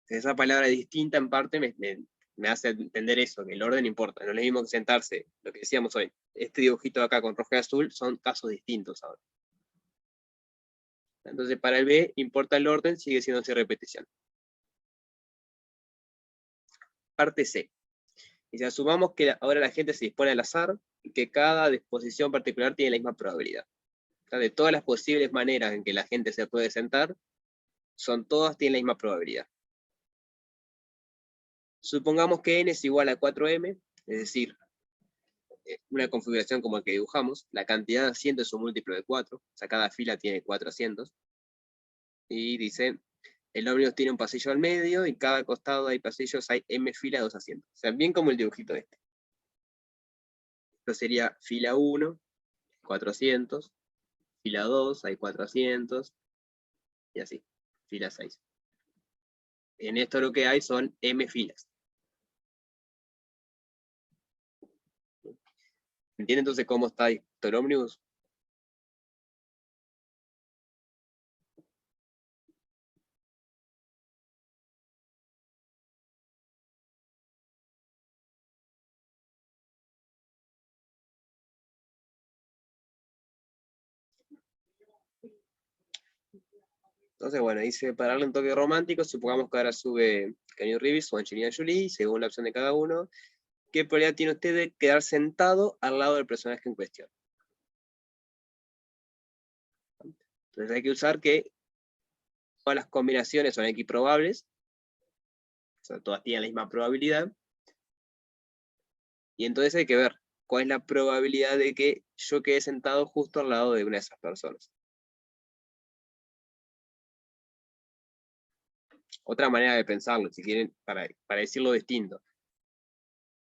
Esa palabra distinta en parte me hace entender eso, que el orden importa, no es lo mismo que sentarse, lo que decíamos hoy, este dibujito de acá con rojo y azul son casos distintos ahora. Entonces para el B importa el orden, sigue siendo sin repetición. Parte C. Y si asumamos que ahora la gente se dispone al azar, y que cada disposición particular tiene la misma probabilidad. O sea, de todas las posibles maneras en que la gente se puede sentar, todas tienen la misma probabilidad. Supongamos que n es igual a 4m, es decir, una configuración como la que dibujamos, la cantidad de asientos es un múltiplo de 4, o sea, cada fila tiene 4 asientos, y dice, el ómnibus tiene un pasillo al medio, y cada costado hay pasillos, hay m filas de 2 asientos. O sea, bien como el dibujito este. Esto sería fila 1, 4 asientos, fila 2, hay 4 asientos, y así, fila 6. En esto lo que hay son m filas. ¿Entienden entonces cómo está el ómnibus? Entonces, bueno, dice, para darle un toque romántico, supongamos que ahora sube Keanu Reeves o Angelina Jolie, según la opción de cada uno. ¿Qué probabilidad tiene usted de quedar sentado al lado del personaje en cuestión? Entonces hay que usar que todas las combinaciones son equiprobables, o sea, todas tienen la misma probabilidad, y entonces hay que ver cuál es la probabilidad de que yo quede sentado justo al lado de una de esas personas. Otra manera de pensarlo, si quieren, para decirlo distinto.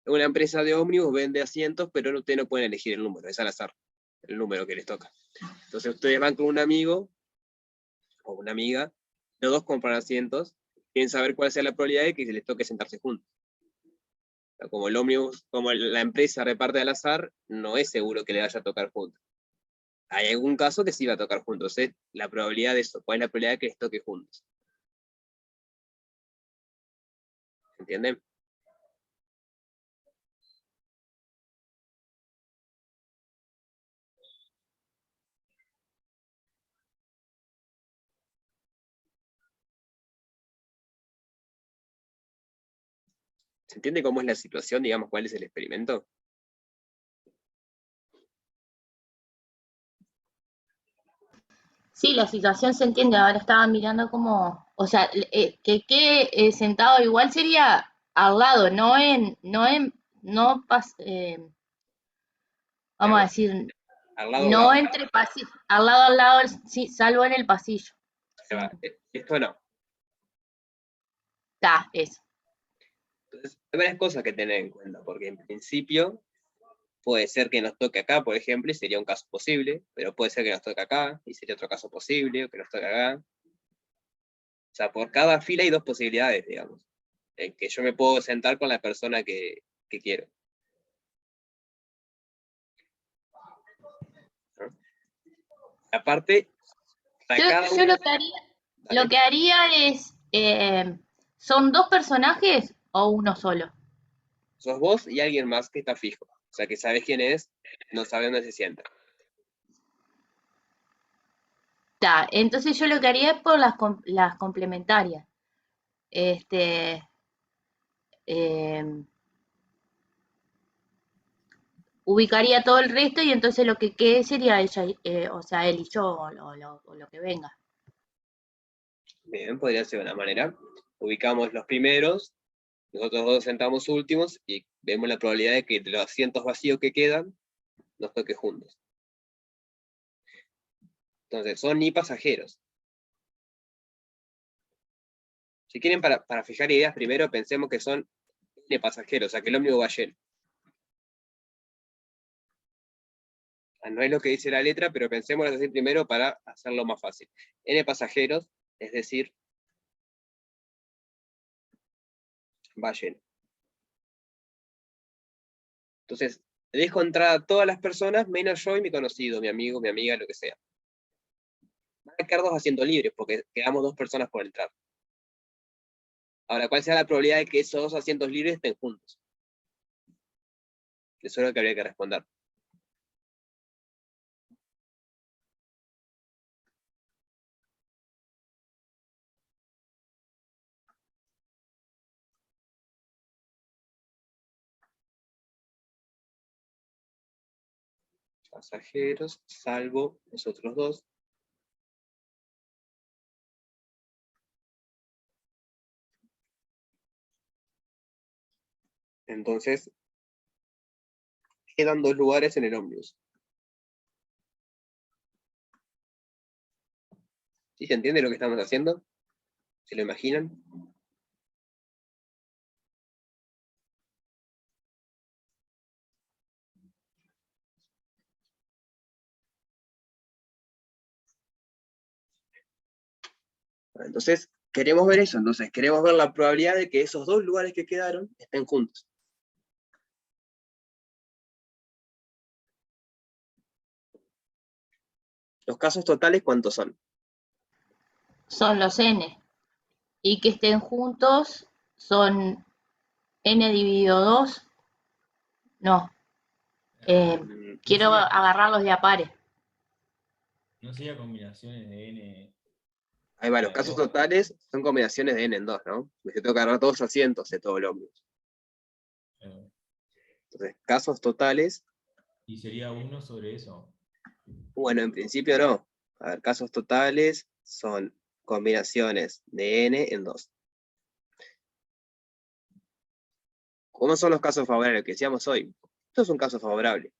Una empresa de ómnibus vende asientos, pero ustedes no pueden elegir el número, es al azar, el número que les toca. Entonces ustedes van con un amigo o una amiga, los dos compran asientos, quieren saber cuál sea la probabilidad de que se les toque sentarse juntos. O sea, como el ómnibus, como la empresa reparte al azar, no es seguro que le vaya a tocar juntos. Hay algún caso que sí va a tocar juntos, es la probabilidad de eso, cuál es la probabilidad de que les toque juntos. ¿Entienden? ¿Se entiende cómo es la situación, digamos, cuál es el experimento? Sí, la situación se entiende. Ahora estaba mirando como, o sea, que quede sentado igual sería al lado, vamos a Digamos, decir, al lado a no lado. entre pasillos, al lado, sí, salvo en el pasillo. Ahí va. Esto no. Está, eso. Entonces, hay varias cosas que tener en cuenta, porque en principio Puede ser que nos toque acá, por ejemplo, y sería un caso posible, pero puede ser que nos toque acá, y sería otro caso posible, o que nos toque acá. O sea, por cada fila hay dos posibilidades, digamos, en que yo me puedo sentar con la persona que quiero. ¿No? Aparte, para cada Yo uno... lo que haría es, ¿son dos personajes o uno solo? Sos vos y alguien más que está fijo. O sea, que sabes quién es, no sabe dónde se sienta. Entonces yo lo que haría es por las complementarias. Este, eh, ubicaría todo el resto y entonces lo que quede sería ella, o sea, él y yo, o lo que venga. Bien, podría ser una manera. Ubicamos los primeros, nosotros dos sentamos últimos y vemos la probabilidad de que de los asientos vacíos que quedan, nos toque juntos. Entonces, son ni pasajeros. Si quieren, para fijar ideas, primero pensemos que son N pasajeros, o sea, que el ómnibus va lleno. No es lo que dice la letra, pero pensemos así primero para hacerlo más fácil. N pasajeros, es decir, va lleno. Entonces, dejo entrar a todas las personas, menos yo y mi conocido, mi amigo, mi amiga, lo que sea. Van a quedar dos asientos libres, porque quedamos dos personas por entrar. Ahora, ¿cuál será la probabilidad de que esos dos asientos libres estén juntos? Eso es lo que habría que responder. Pasajeros, salvo los otros dos. Entonces, quedan dos lugares en el ómnibus. ¿Sí se entiende lo que estamos haciendo? ¿Se lo imaginan? Entonces, queremos ver eso. Entonces, queremos ver la probabilidad de que esos dos lugares que quedaron estén juntos. Los casos totales, ¿cuántos son? Son los n. Y que estén juntos son n dividido 2. No, No quiero sería, agarrarlos de a pares. no sería combinaciones de n Ahí va, a los la casos 2. totales son combinaciones de n en 2, ¿no? Porque tengo que agarrar todos los asientos de todo el ómnibus. Entonces, casos totales, Y sería 1 sobre eso. bueno, en principio no. A ver, casos totales son combinaciones de n en 2. ¿Cómo son los casos favorables que decíamos hoy? Esto es un caso favorable.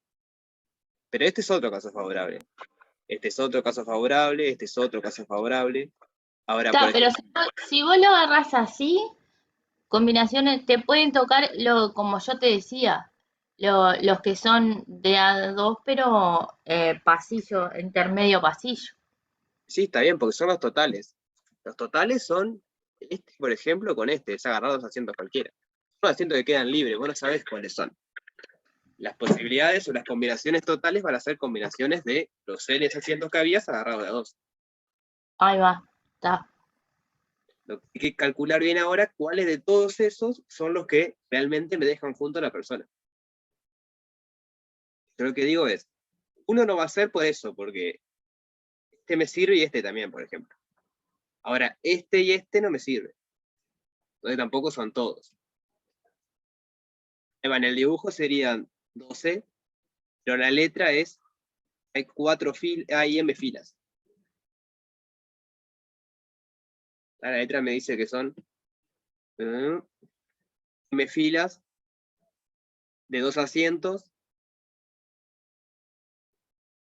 Pero este es otro caso favorable. Este es otro caso favorable, este es otro caso favorable. Ahora, por Pero ejemplo, si vos lo agarrás así, combinaciones, te pueden tocar, como yo te decía, los que son de A2, pero pasillo, intermedio pasillo. sí, está bien, porque son los totales. Los totales son este, por ejemplo, con este, es agarrar dos asientos cualquiera. Son asientos que quedan libres, vos no sabés cuáles son. Las posibilidades o las combinaciones totales van a ser combinaciones de los n asientos que habías agarrado de a dos. Ahí va, está. Lo que hay que calcular bien ahora cuáles de todos esos son los que realmente me dejan junto a la persona. Yo lo que digo es, uno no va a ser por eso, porque este me sirve y este también, por ejemplo. Ahora, este y este no me sirve. Entonces tampoco son todos. En el dibujo serían 12, pero la letra es, hay m filas. La letra me dice que son m filas de 2 asientos.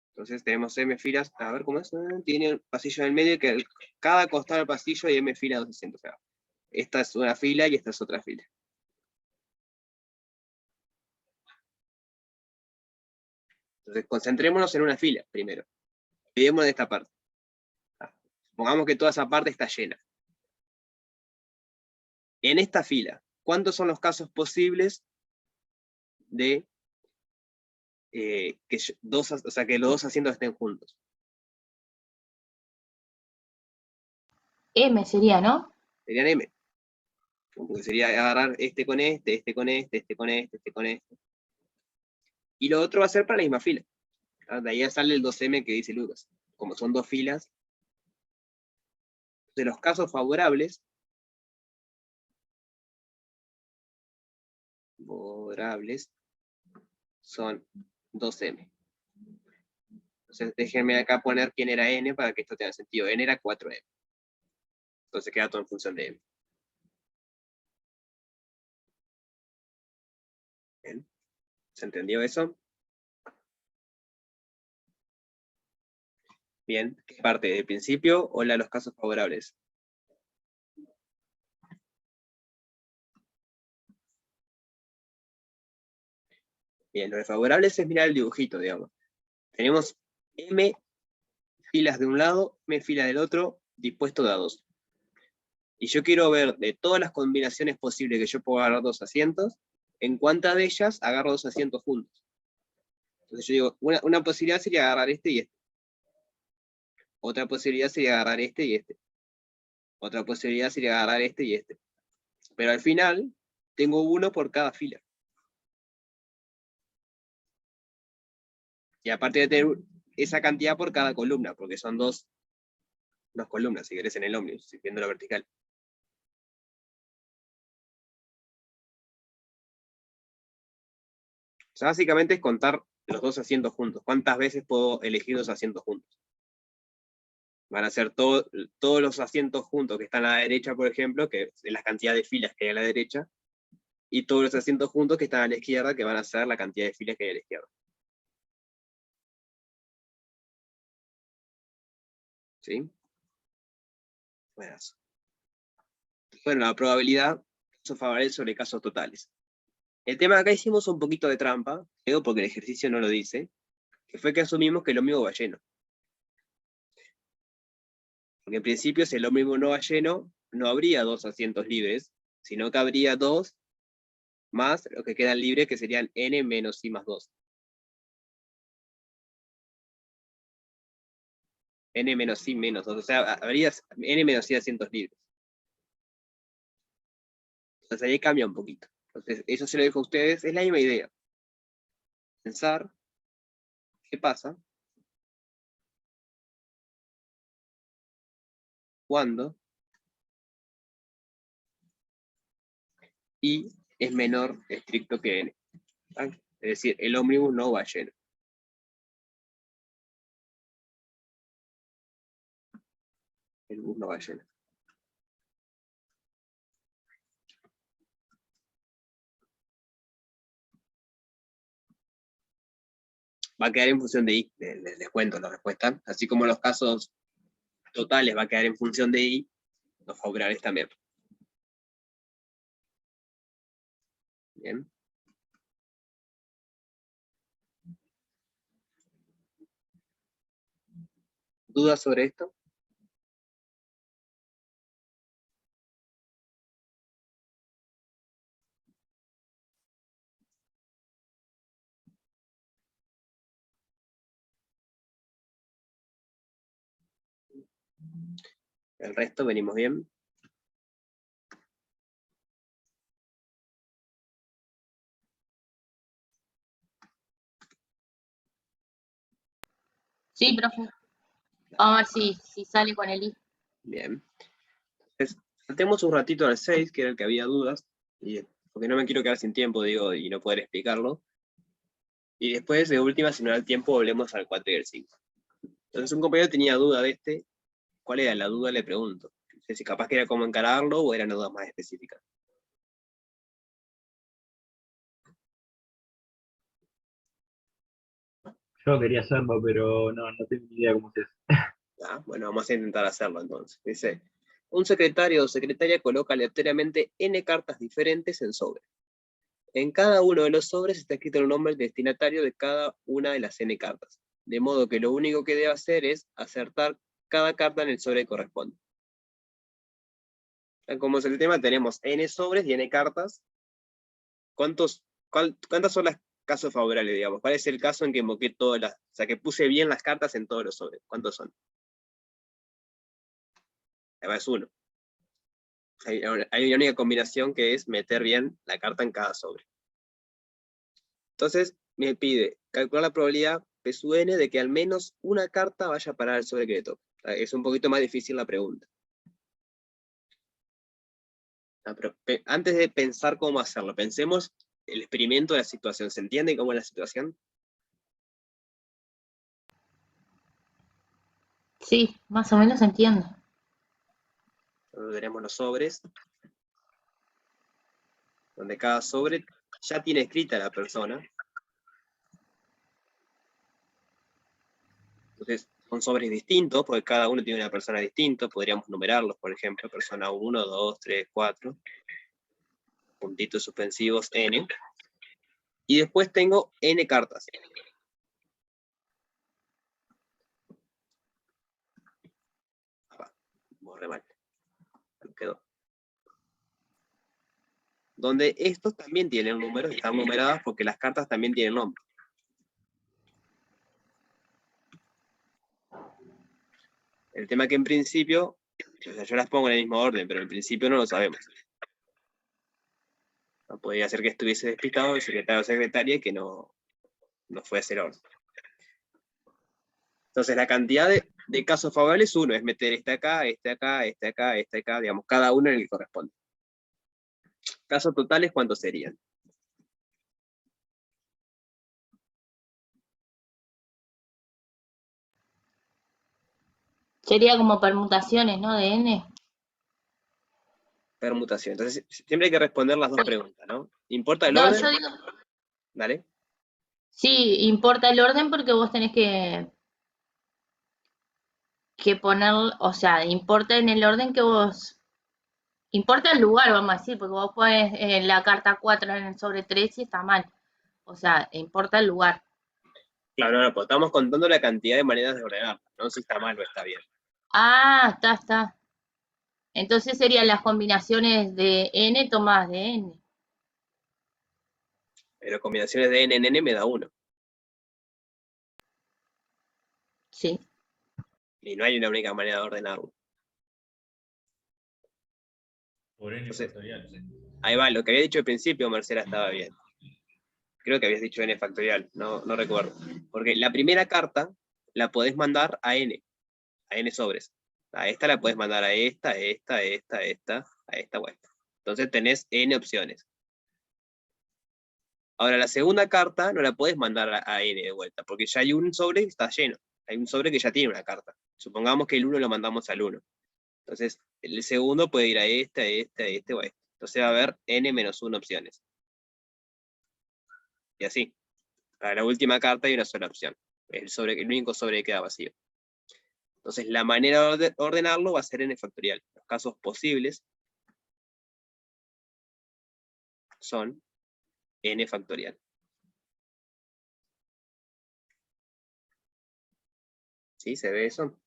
Entonces tenemos m filas, a ver cómo es, tiene un pasillo en el medio que cada costado del pasillo hay m filas de 2 asientos. O sea, esta es una fila y esta es otra fila. Entonces, concentrémonos en una fila primero. Olvidemos de esta parte. Supongamos que toda esa parte está llena. En esta fila, ¿cuántos son los casos posibles de que que los dos asientos estén juntos? M sería, ¿no? Serían M. Porque sería agarrar este con este, este con este, este con este, este con este. Y lo otro va a ser para la misma fila. De ahí sale el 2M que dice Lucas. Como son dos filas, de los casos favorables, son 2M. Entonces déjenme acá poner quién era N para que esto tenga sentido. N era 4M. Entonces queda todo en función de M. Bien. ¿Se entendió eso? Bien. ¿Qué parte? ¿Del principio o la de los casos favorables? Bien, lo de favorables es mirar el dibujito, digamos. Tenemos M filas de un lado, M filas del otro, dispuesto de a dos. Y yo quiero ver de todas las combinaciones posibles que yo puedo agarrar dos asientos, en cuántas de ellas agarro dos asientos juntos. Entonces yo digo, una posibilidad sería agarrar este y este. Otra posibilidad sería agarrar este y este. Otra posibilidad sería agarrar este y este. Pero al final, tengo uno por cada fila. Y aparte de tener esa cantidad por cada columna, porque son dos columnas, si querés, en el ómnibus, viéndolo vertical. O sea, básicamente es contar los dos asientos juntos. ¿Cuántas veces puedo elegir dos asientos juntos? Van a ser todos los asientos juntos que están a la derecha, por ejemplo, que es la cantidad de filas que hay a la derecha, y todos los asientos juntos que están a la izquierda, que van a ser la cantidad de filas que hay a la izquierda. ¿Sí? Bueno, la probabilidad, casos favorables sobre casos totales. El tema de acá hicimos un poquito de trampa, digo porque el ejercicio no lo dice, que fue que asumimos que el ómnibus va lleno. Porque en principio, si el ómnibus no va lleno, no habría dos asientos libres, sino que habría dos más los que quedan libres, que serían n menos i más 2. N menos i menos 2, o sea, habría n menos i asientos libres. Entonces ahí cambia un poquito. Entonces, eso se lo dejo a ustedes, es la misma idea. Pensar qué pasa cuando i es menor estricto que n. ¿Vale? Es decir, el ómnibus no va lleno. El bus no va lleno. Va a quedar en función de i, les cuento la respuesta. Así como los casos totales va a quedar en función de i, los favorables también. Bien. ¿Dudas sobre esto? El resto venimos bien. Sí, profe. Vamos a ver si sale con el I. Bien. Entonces, saltemos un ratito al 6, que era el que había dudas, porque no me quiero quedar sin tiempo, digo, y no poder explicarlo. Y después, de última, si no da el tiempo, volvemos al 4 y al 5. Entonces, un compañero tenía duda de este. ¿Cuál era la duda? Le pregunto. No sé si capaz que era cómo encararlo o eran dudas más específicas. Yo quería hacerlo, pero no tengo ni idea cómo se hace. Bueno, vamos a intentar hacerlo entonces. Dice, un secretario o secretaria coloca aleatoriamente n cartas diferentes en sobre. En cada uno de los sobres está escrito el nombre del destinatario de cada una de las n cartas. De modo que lo único que debe hacer es acertar cada carta en el sobre que corresponde. Como es el tema, tenemos n sobres y n cartas. ¿Cuántas son las casos favorables, digamos? ¿Cuál es el caso en que invoqué todas las... O sea, que puse bien las cartas en todos los sobres? ¿Cuántos son? Además es uno. Hay una única combinación que es meter bien la carta en cada sobre. Entonces, me pide calcular la probabilidad P sub n de que al menos una carta vaya a parar al sobre que le toca. Es un poquito más difícil la pregunta. Pero antes de pensar cómo hacerlo, pensemos el experimento de la situación. ¿Se entiende cómo es la situación? Sí, más o menos entiendo. Entonces tenemos los sobres, donde cada sobre ya tiene escrita la persona. Entonces son sobres distintos, porque cada uno tiene una persona distinta. Podríamos numerarlos, por ejemplo, persona 1, 2, 3, 4. Puntitos suspensivos n. Y después tengo n cartas. Borré mal. Quedó. Donde estos también tienen números, están numeradas porque las cartas también tienen nombre. El tema que en principio, o sea, yo las pongo en el mismo orden, pero en principio no lo sabemos. No podría ser que estuviese despistado el secretario o secretaria y que no fue a hacer orden. Entonces la cantidad de casos favorables, uno es meter este acá, este acá, este acá, este acá, digamos, cada uno en el que corresponde. Casos totales, ¿cuántos serían? Sería como permutaciones, ¿no? De n. Permutación. Entonces siempre hay que responder las dos preguntas, ¿no? ¿Importa el No, orden? yo digo, Dale. sí, importa el orden porque vos tenés que poner, o sea, importa en el orden que vos, importa el lugar, vamos a decir, porque vos pones la carta 4 en el sobre 3 y está mal. O sea, importa el lugar. Claro, no, pues estamos contando la cantidad de maneras de ordenar, no si está mal o está bien. Ah, está. Entonces serían las combinaciones de n tomadas de n. Pero combinaciones de n en n me da 1. Sí. Y no hay una única manera de ordenarlo. Por n Entonces, factorial. ahí va, lo que había dicho al principio, Marcela, estaba bien. Creo que habías dicho n factorial, no recuerdo. Porque la primera carta la podés mandar a n sobres. A esta la podés mandar a esta, a esta o a esta. Entonces tenés n opciones. Ahora, la segunda carta no la podés mandar a n de vuelta, porque ya hay un sobre que está lleno. Hay un sobre que ya tiene una carta. Supongamos que el 1 lo mandamos al 1. Entonces, el segundo puede ir a este o a este. Entonces va a haber n-1 opciones. Y así. Para la última carta hay una sola opción. El único sobre que queda vacío. Entonces, la manera de ordenarlo va a ser n factorial. Los casos posibles son n factorial. ¿Sí? ¿Se ve eso?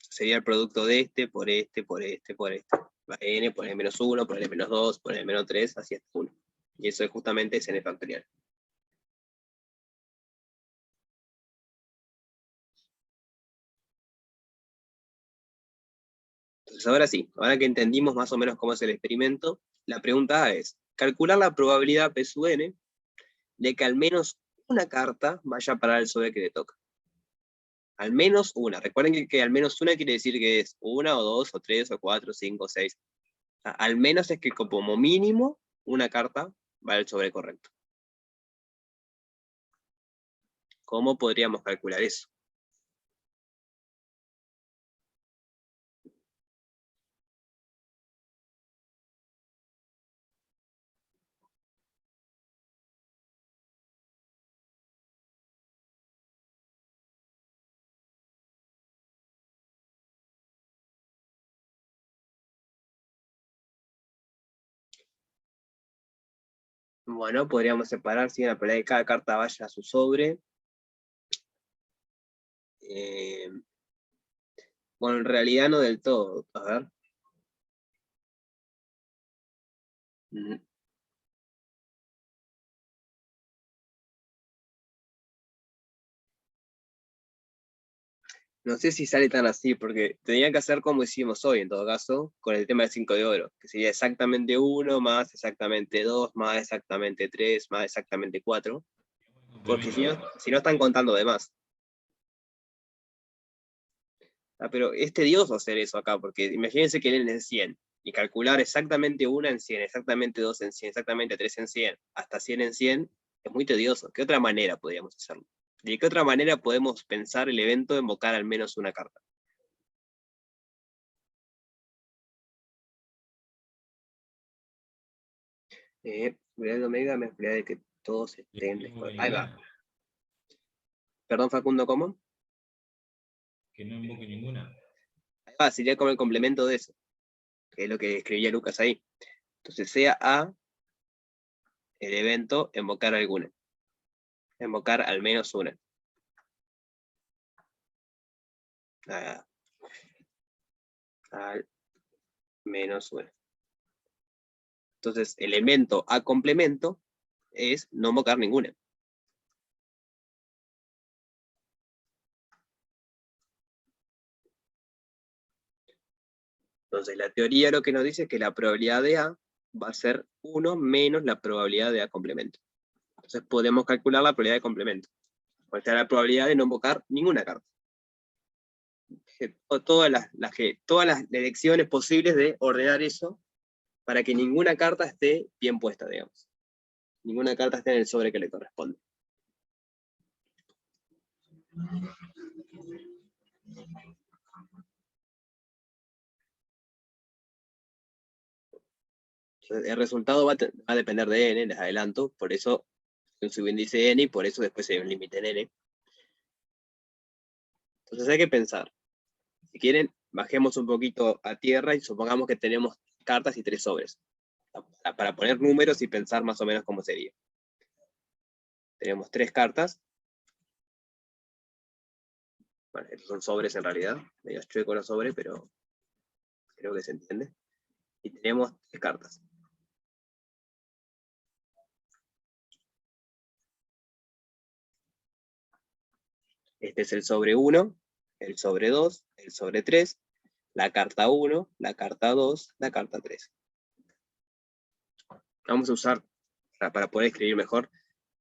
Sería el producto de este, por este, por este, por este. Va n por n-1, por n-2, por n-3, así hasta 1. Y eso es justamente n factorial. Entonces ahora sí, ahora que entendimos más o menos cómo es el experimento, la pregunta A es, calcular la probabilidad P sub n de que al menos una carta vaya a parar el sobre que le toca. Al menos una. Recuerden que al menos una quiere decir que es una, o dos, o tres, o cuatro, o cinco, o seis. Al menos es que como mínimo una carta va al sobre correcto. ¿Cómo podríamos calcular eso? Bueno, podríamos separar si la probabilidad de que cada carta vaya a su sobre. Bueno, en realidad no del todo. A ver. Mm. No sé si sale tan así, porque tendría que hacer como hicimos hoy, en todo caso, con el tema del 5 de oro, que sería exactamente 1, más exactamente 2, más exactamente 3, más exactamente 4, porque si no están contando de más. Ah, pero es tedioso hacer eso acá, porque imagínense que leen en 100, y calcular exactamente 1 en 100, exactamente 2 en 100, exactamente 3 en 100, hasta 100 en 100, es muy tedioso. ¿Qué otra manera podríamos hacerlo? ¿De qué otra manera podemos pensar el evento de invocar al menos una carta? Seguridad de Omega me explica de que todos estén... Ahí va. Perdón, Facundo, ¿cómo? Que no invoque ninguna. Ahí va, sería como el complemento de eso, que es lo que escribía Lucas ahí. Entonces, sea A, el evento, invocar alguna. Invocar al menos una. Ah, al menos una. Entonces, elemento a complemento es no invocar ninguna. Entonces, la teoría lo que nos dice es que la probabilidad de A va a ser 1 menos la probabilidad de A complemento. Entonces, podemos calcular la probabilidad de complemento. Pues está la probabilidad de no invocar ninguna carta. Todas las elecciones posibles de ordenar eso para que ninguna carta esté bien puesta, digamos. Ninguna carta esté en el sobre que le corresponde. Entonces, el resultado va a depender de n, les adelanto, por eso un subíndice n y por eso después hay un límite en n. Entonces hay que pensar. Si quieren, bajemos un poquito a tierra y supongamos que tenemos cartas y 3 sobres. Para poner números y pensar más o menos cómo sería. Tenemos 3 cartas. Bueno, estos son sobres en realidad. Medio chueco los sobres, pero creo que se entiende. Y tenemos 3 cartas. Este es el sobre 1, el sobre 2, el sobre 3, la carta 1, la carta 2, la carta 3. Vamos a usar, para poder escribir mejor,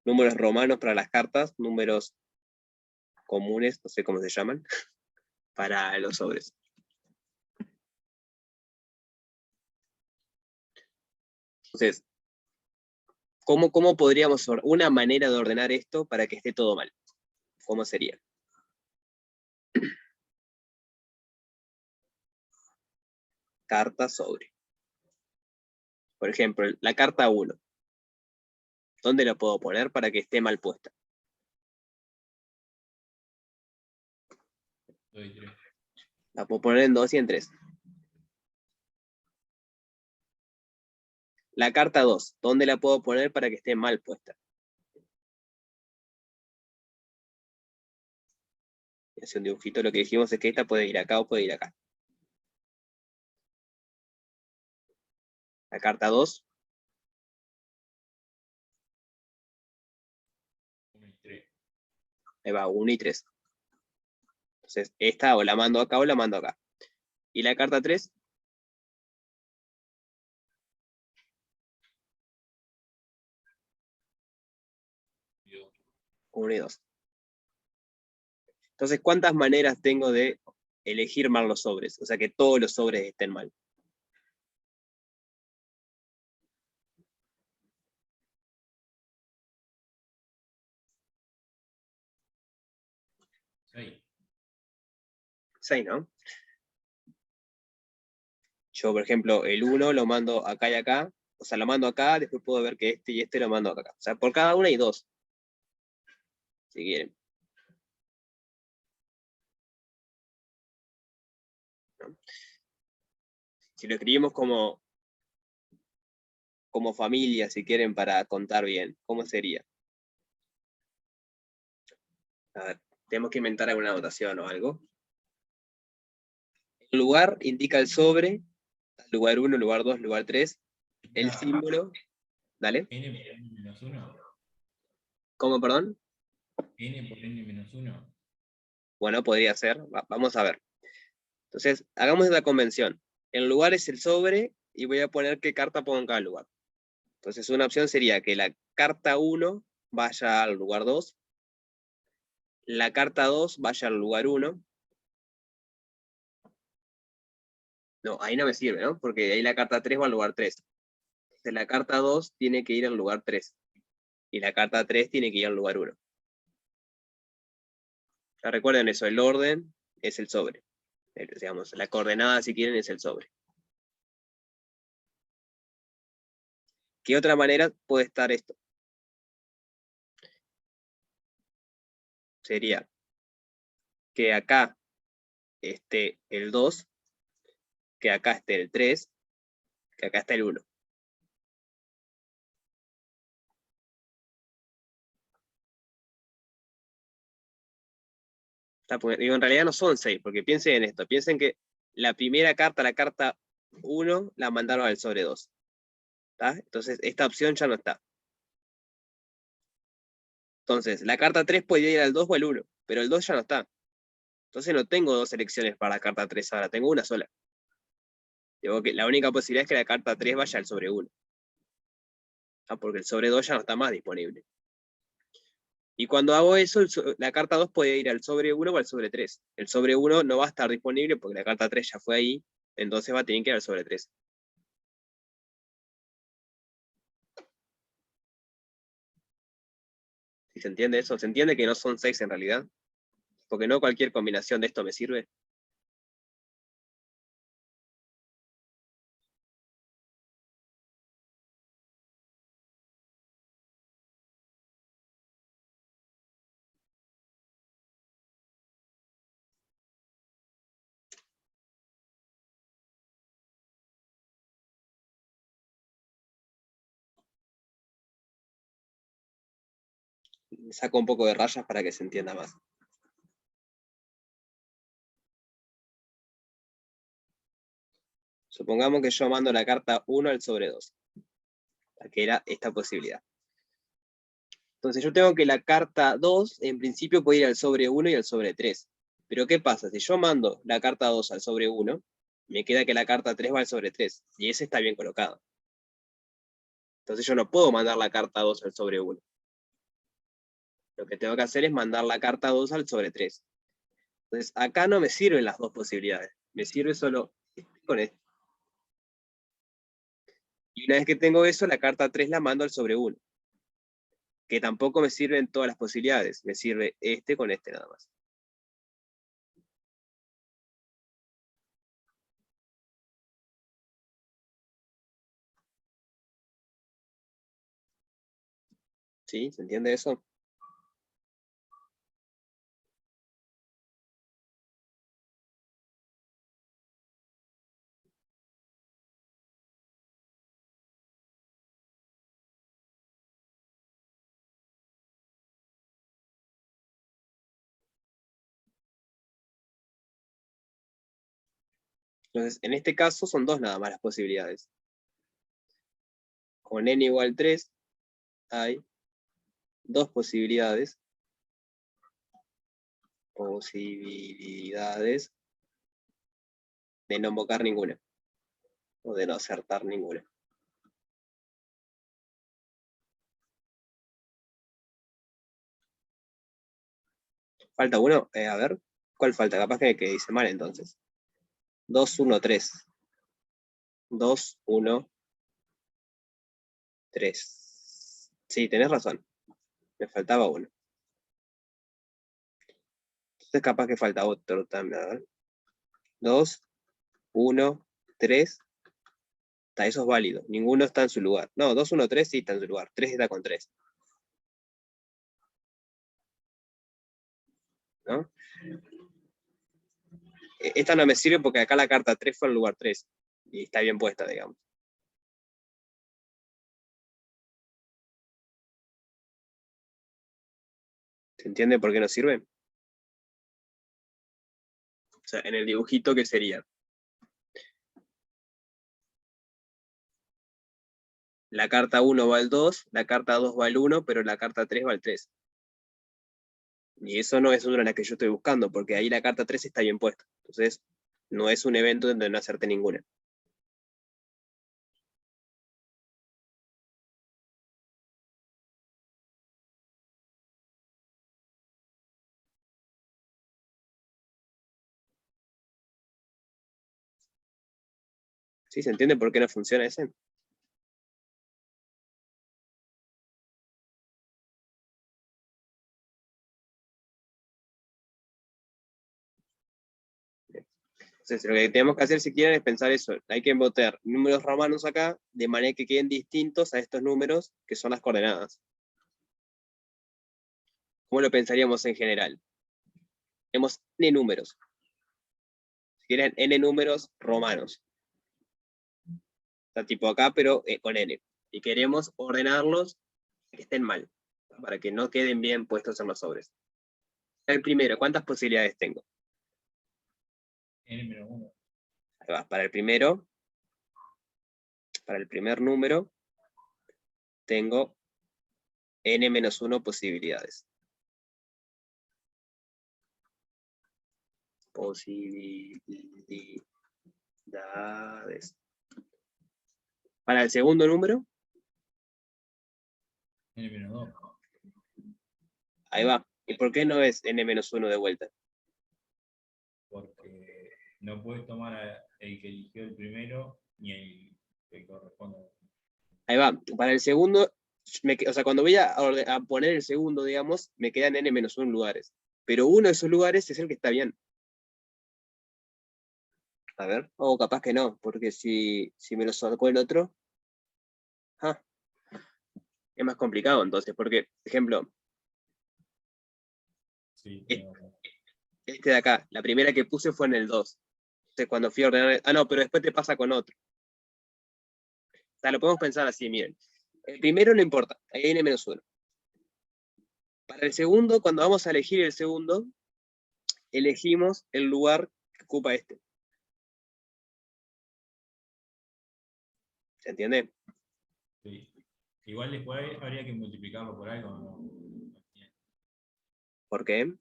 números romanos para las cartas, números comunes, no sé cómo se llaman, para los sobres. Entonces, ¿cómo podríamos, una manera de ordenar esto para que esté todo mal? ¿Cómo sería? Carta sobre. Por ejemplo, la carta 1. ¿Dónde la puedo poner para que esté mal puesta? 2 y 3. La puedo poner en 2 y en 3. La carta 2, ¿dónde la puedo poner para que esté mal puesta? Y hace un dibujito, lo que dijimos es que esta puede ir acá o puede ir acá. La carta 2. 1 y 3. Ahí va, 1 y 3. Entonces, esta o la mando acá o la mando acá. Y la carta 3. 1 y 2. Entonces, ¿cuántas maneras tengo de elegir mal los sobres? O sea, que todos los sobres estén mal. Ahí. 6, ¿no? Yo, por ejemplo, el 1 lo mando acá y acá. O sea, lo mando acá, después puedo ver que este y este lo mando acá. O sea, por cada una hay 2. Si quieren. ¿No? Si lo escribimos como como familia, si quieren, para contar bien, ¿cómo sería? A ver, tenemos que inventar alguna anotación o algo. El lugar indica el sobre, lugar 1, lugar 2, lugar 3. El Claro. símbolo, dale. N por N menos 1. ¿Cómo, perdón? N por N menos 1. Bueno, podría ser. Vamos a ver. Entonces, hagamos la convención. El lugar es el sobre y voy a poner qué carta pongo en cada lugar. Entonces, una opción sería que la carta 1 vaya al lugar 2, la carta 2 vaya al lugar 1. No, ahí no me sirve, ¿no? Porque ahí la carta 3 va al lugar 3. Entonces, la carta 2 tiene que ir al lugar 3. Y la carta 3 tiene que ir al lugar 1. Ya recuerden eso, el orden es el sobre. Digamos, la coordenada, si quieren, es el sobre. ¿Qué otra manera puede estar esto? Sería que acá esté el 2, que acá esté el 3, que acá esté el 1. Digo, en realidad no son 6, porque piensen en esto. Piensen que la primera carta, la carta 1, la mandaron al sobre 2. ¿Está? Entonces, esta opción ya no está. Entonces, la carta 3 podría ir al 2 o al 1, pero el 2 ya no está. Entonces no tengo dos selecciones para la carta 3 ahora, tengo una sola. Digo que la única posibilidad es que la carta 3 vaya al sobre 1. Porque el sobre 2 ya no está más disponible. Y cuando hago eso, la carta 2 puede ir al sobre 1 o al sobre 3. El sobre 1 no va a estar disponible porque la carta 3 ya fue ahí, entonces va a tener que ir al sobre 3. ¿Sí se entiende eso? ¿Se entiende que no son 6 en realidad? Porque no cualquier combinación de esto me sirve. Saco un poco de rayas para que se entienda más. Supongamos que yo mando la carta 1 al sobre 2. Que era esta posibilidad. Entonces yo tengo que la carta 2 en principio puede ir al sobre 1 y al sobre 3. Pero ¿qué pasa? Si yo mando la carta 2 al sobre 1, me queda que la carta 3 va al sobre 3. Y ese está bien colocado. Entonces yo no puedo mandar la carta 2 al sobre 1. Lo que tengo que hacer es mandar la carta 2 al sobre 3. Entonces acá no me sirven las dos posibilidades. Me sirve solo con esto. Y una vez que tengo eso, la carta 3 la mando al sobre 1. Que tampoco me sirven todas las posibilidades. Me sirve este con este nada más. ¿Sí? ¿Se entiende eso? Entonces, en este caso son dos nada más las posibilidades. Con n igual 3 hay dos posibilidades. De no invocar ninguna. O de no acertar ninguna. ¿Falta uno? A ver, ¿cuál falta? Capaz que dice mal entonces. 2, 1, 3. 2, 1, 3. Sí, tenés razón. Me faltaba uno. Entonces capaz que falta otro también. A ver. 2, 1, 3. Eso es válido. Ninguno está en su lugar. No, 2, 1, 3 sí está en su lugar. 3 está con 3. ¿No? Esta no me sirve porque acá la carta 3 fue en lugar 3. Y está bien puesta, digamos. ¿Se entiende por qué no sirve? O sea, en el dibujito, ¿qué sería? La carta 1 va al 2, la carta 2 va al 1, pero la carta 3 va al 3. Y eso no es una la que yo estoy buscando, porque ahí la carta 3 está bien puesta. Entonces, no es un evento donde no acerte ninguna. ¿Sí se entiende por qué no funciona ese? Entonces, lo que tenemos que hacer, si quieren, es pensar eso. Hay que botar números romanos acá, de manera que queden distintos a estos números, que son las coordenadas. ¿Cómo lo pensaríamos en general? Tenemos n números. Si quieren, n números romanos. Está tipo acá, pero con n. Y queremos ordenarlos que estén mal, para que no queden bien puestos en los sobres. El primero, ¿cuántas posibilidades tengo? n-1. Ahí va. Para el primero, para el primer número, tengo n-1 posibilidades. Posibilidades. Para el segundo número, n-2. ahí va. ¿Y por qué no es n-1 de vuelta? Porque no puedes tomar el que eligió el primero ni el que corresponde. Ahí va. Para el segundo, o sea, cuando voy a poner el segundo, digamos, me quedan n-1 lugares. Pero uno de esos lugares es el que está bien. A ver, o capaz que no, porque si me lo sacó el otro, es más complicado entonces, porque, por ejemplo, Sí, este de acá, la primera que puse fue en el 2. Entonces cuando fui a ordenar, no, pero después te pasa con otro. O sea, lo podemos pensar así, miren. El primero no importa, ahí hay n-1. Para el segundo, cuando vamos a elegir el segundo, elegimos el lugar que ocupa este. ¿Se entiende? sí. Igual después habría que multiplicarlo por algo, ¿no? ¿Por qué?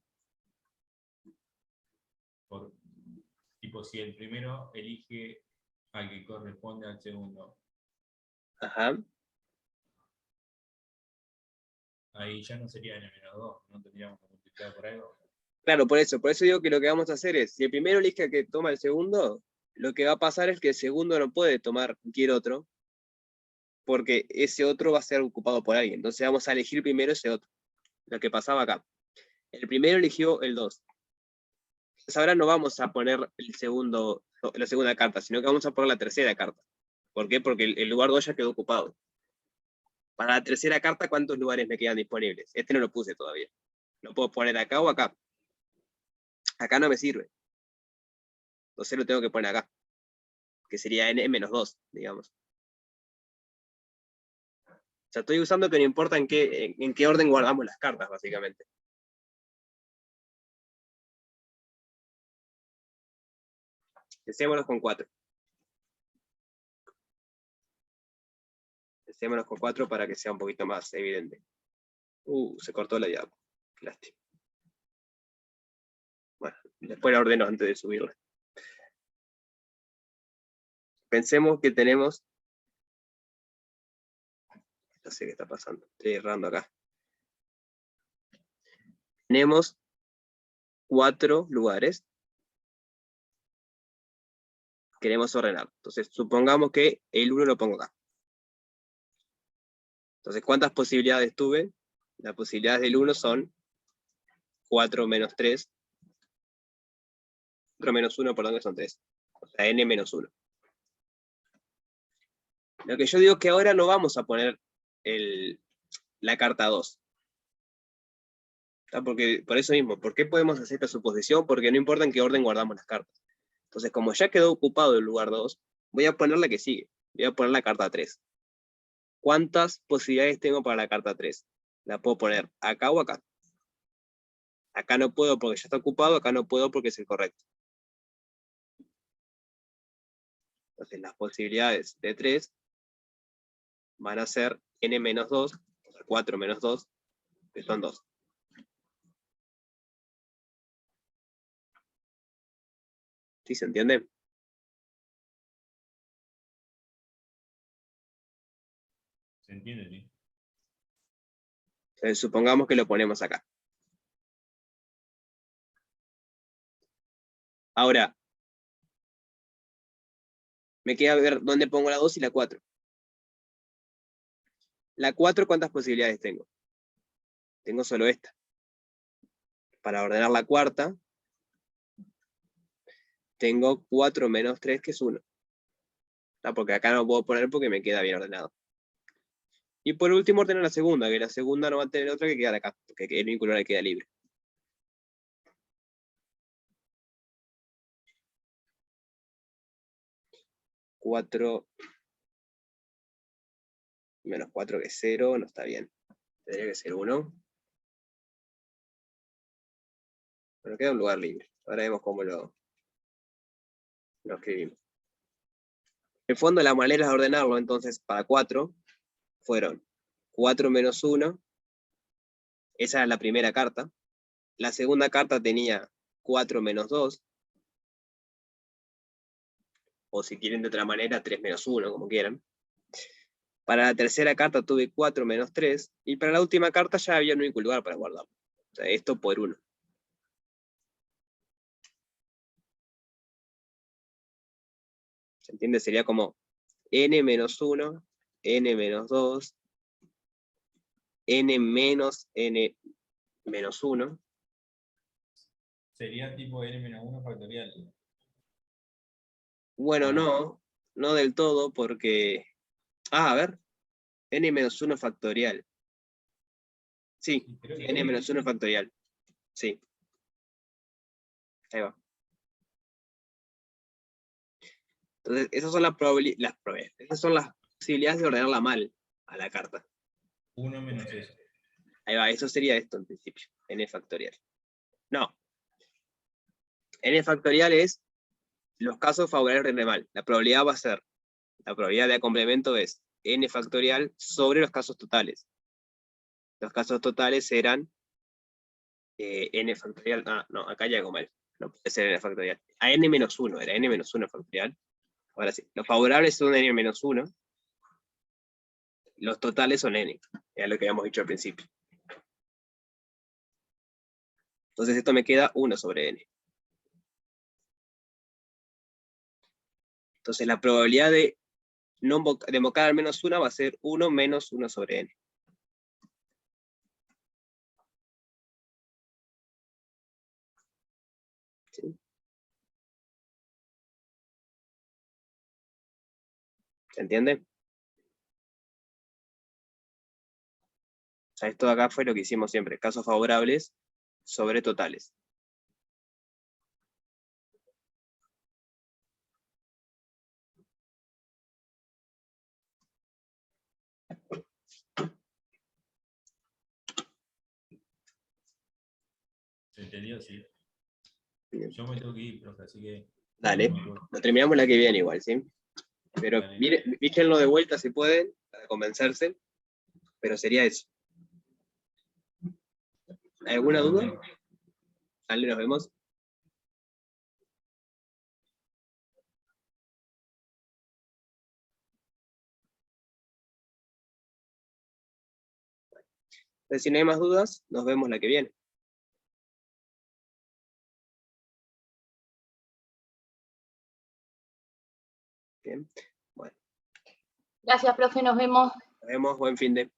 Tipo, si el primero elige al que corresponde al segundo, Ajá. ahí ya no sería n-2, no tendríamos que multiplicar por algo. Claro, por eso digo que lo que vamos a hacer es, si el primero elige al que toma el segundo, lo que va a pasar es que el segundo no puede tomar cualquier otro, porque ese otro va a ser ocupado por alguien. Entonces vamos a elegir primero ese otro. Lo que pasaba acá. El primero eligió el 2. Entonces ahora no vamos a poner el segundo, la segunda carta, sino que vamos a poner la tercera carta. ¿Por qué? Porque el lugar 2 ya quedó ocupado. Para la tercera carta, ¿cuántos lugares me quedan disponibles? Este no lo puse todavía. Lo puedo poner acá o acá. Acá no me sirve. Entonces lo tengo que poner acá. Que sería n-2, digamos. O sea, estoy usando que no importa en qué orden guardamos las cartas, básicamente. Deseémonos con 4. Deseémonos con 4 para que sea un poquito más evidente. Se cortó la llave. Qué lástima. Bueno, después la ordeno antes de subirla. Pensemos que tenemos... No sé qué está pasando. Estoy errando acá. Tenemos 4 lugares. Queremos ordenar. Entonces, supongamos que el 1 lo pongo acá. Entonces, ¿cuántas posibilidades tuve? Las posibilidades del 1 son 4 menos 3. 4 menos 1, perdón, que son 3. O sea, n menos 1. Lo que yo digo es que ahora no vamos a poner la carta 2. Porque, por eso mismo, ¿por qué podemos hacer esta suposición? Porque no importa en qué orden guardamos las cartas. Entonces, como ya quedó ocupado el lugar 2, voy a poner la que sigue. Voy a poner la carta 3. ¿Cuántas posibilidades tengo para la carta 3? La puedo poner acá o acá. Acá no puedo porque ya está ocupado, acá no puedo porque es el correcto. Entonces las posibilidades de 3 van a ser n menos 2, o sea, 4 menos 2, que son 2. ¿Sí se entiende? ¿Se entiende? Sí. Entonces, supongamos que lo ponemos acá. Ahora, me queda ver dónde pongo la 2 y la 4. La 4, ¿cuántas posibilidades tengo? Tengo solo esta. Para ordenar la cuarta, tengo 4 menos 3, que es 1. Porque acá no puedo poner porque me queda bien ordenado. Y por último ordeno la segunda, que la segunda no va a tener otra que quedar acá, porque el vínculo le queda libre. Cuatro menos 4 que es 0, no está bien. Tendría que ser 1. Pero queda un lugar libre. Ahora vemos cómo lo escribimos. En el fondo, la manera de ordenarlo, entonces, para 4, fueron 4 menos 1. Esa era la primera carta. La segunda carta tenía 4 menos 2. O si quieren de otra manera, 3 menos 1, como quieran. Para la tercera carta tuve 4 menos 3. Y para la última carta ya había un único lugar para guardarlo. O sea, esto por 1. ¿Se entiende? Sería como n menos 1, n menos 2, n menos n menos 1. Sería tipo n-1 factorial. Bueno, no del todo, porque... a ver, n menos 1 factorial. Sí, Creo que n sí. menos 1 factorial. Sí. Ahí va. Entonces, esas son las probabilidades. Esas son las posibilidades de ordenarla mal a la carta. 1 menos eso. Ahí va, eso sería esto en principio, n factorial. No. N factorial es los casos favorables de mal. La probabilidad va a ser, la probabilidad de complemento es n factorial sobre los casos totales. Los casos totales eran n factorial. Ah, no, acá ya hago mal. No puede ser n factorial. A n menos 1, era n menos 1 factorial. Ahora sí, los favorables son n menos 1. Los totales son n. Era lo que habíamos dicho al principio. Entonces esto me queda 1 sobre n. Entonces la probabilidad de invocar al menos 1 va a ser 1 menos 1 sobre n. ¿Sí? ¿Se entiende? O sea, esto de acá fue lo que hicimos siempre. Casos favorables sobre totales. ¿Se entendió? Sí. Bien. Yo me tengo que ir, profe, así que... Dale, no me acuerdo. lo terminamos la que viene igual, ¿sí? Pero Dale. víchenlo de vuelta si pueden, para convencerse. Pero sería eso. ¿Alguna duda? Dale, nos vemos. Entonces, si no hay más dudas, nos vemos la que viene. Bien. Bueno, Gracias, profe, nos vemos. nos vemos, buen fin de...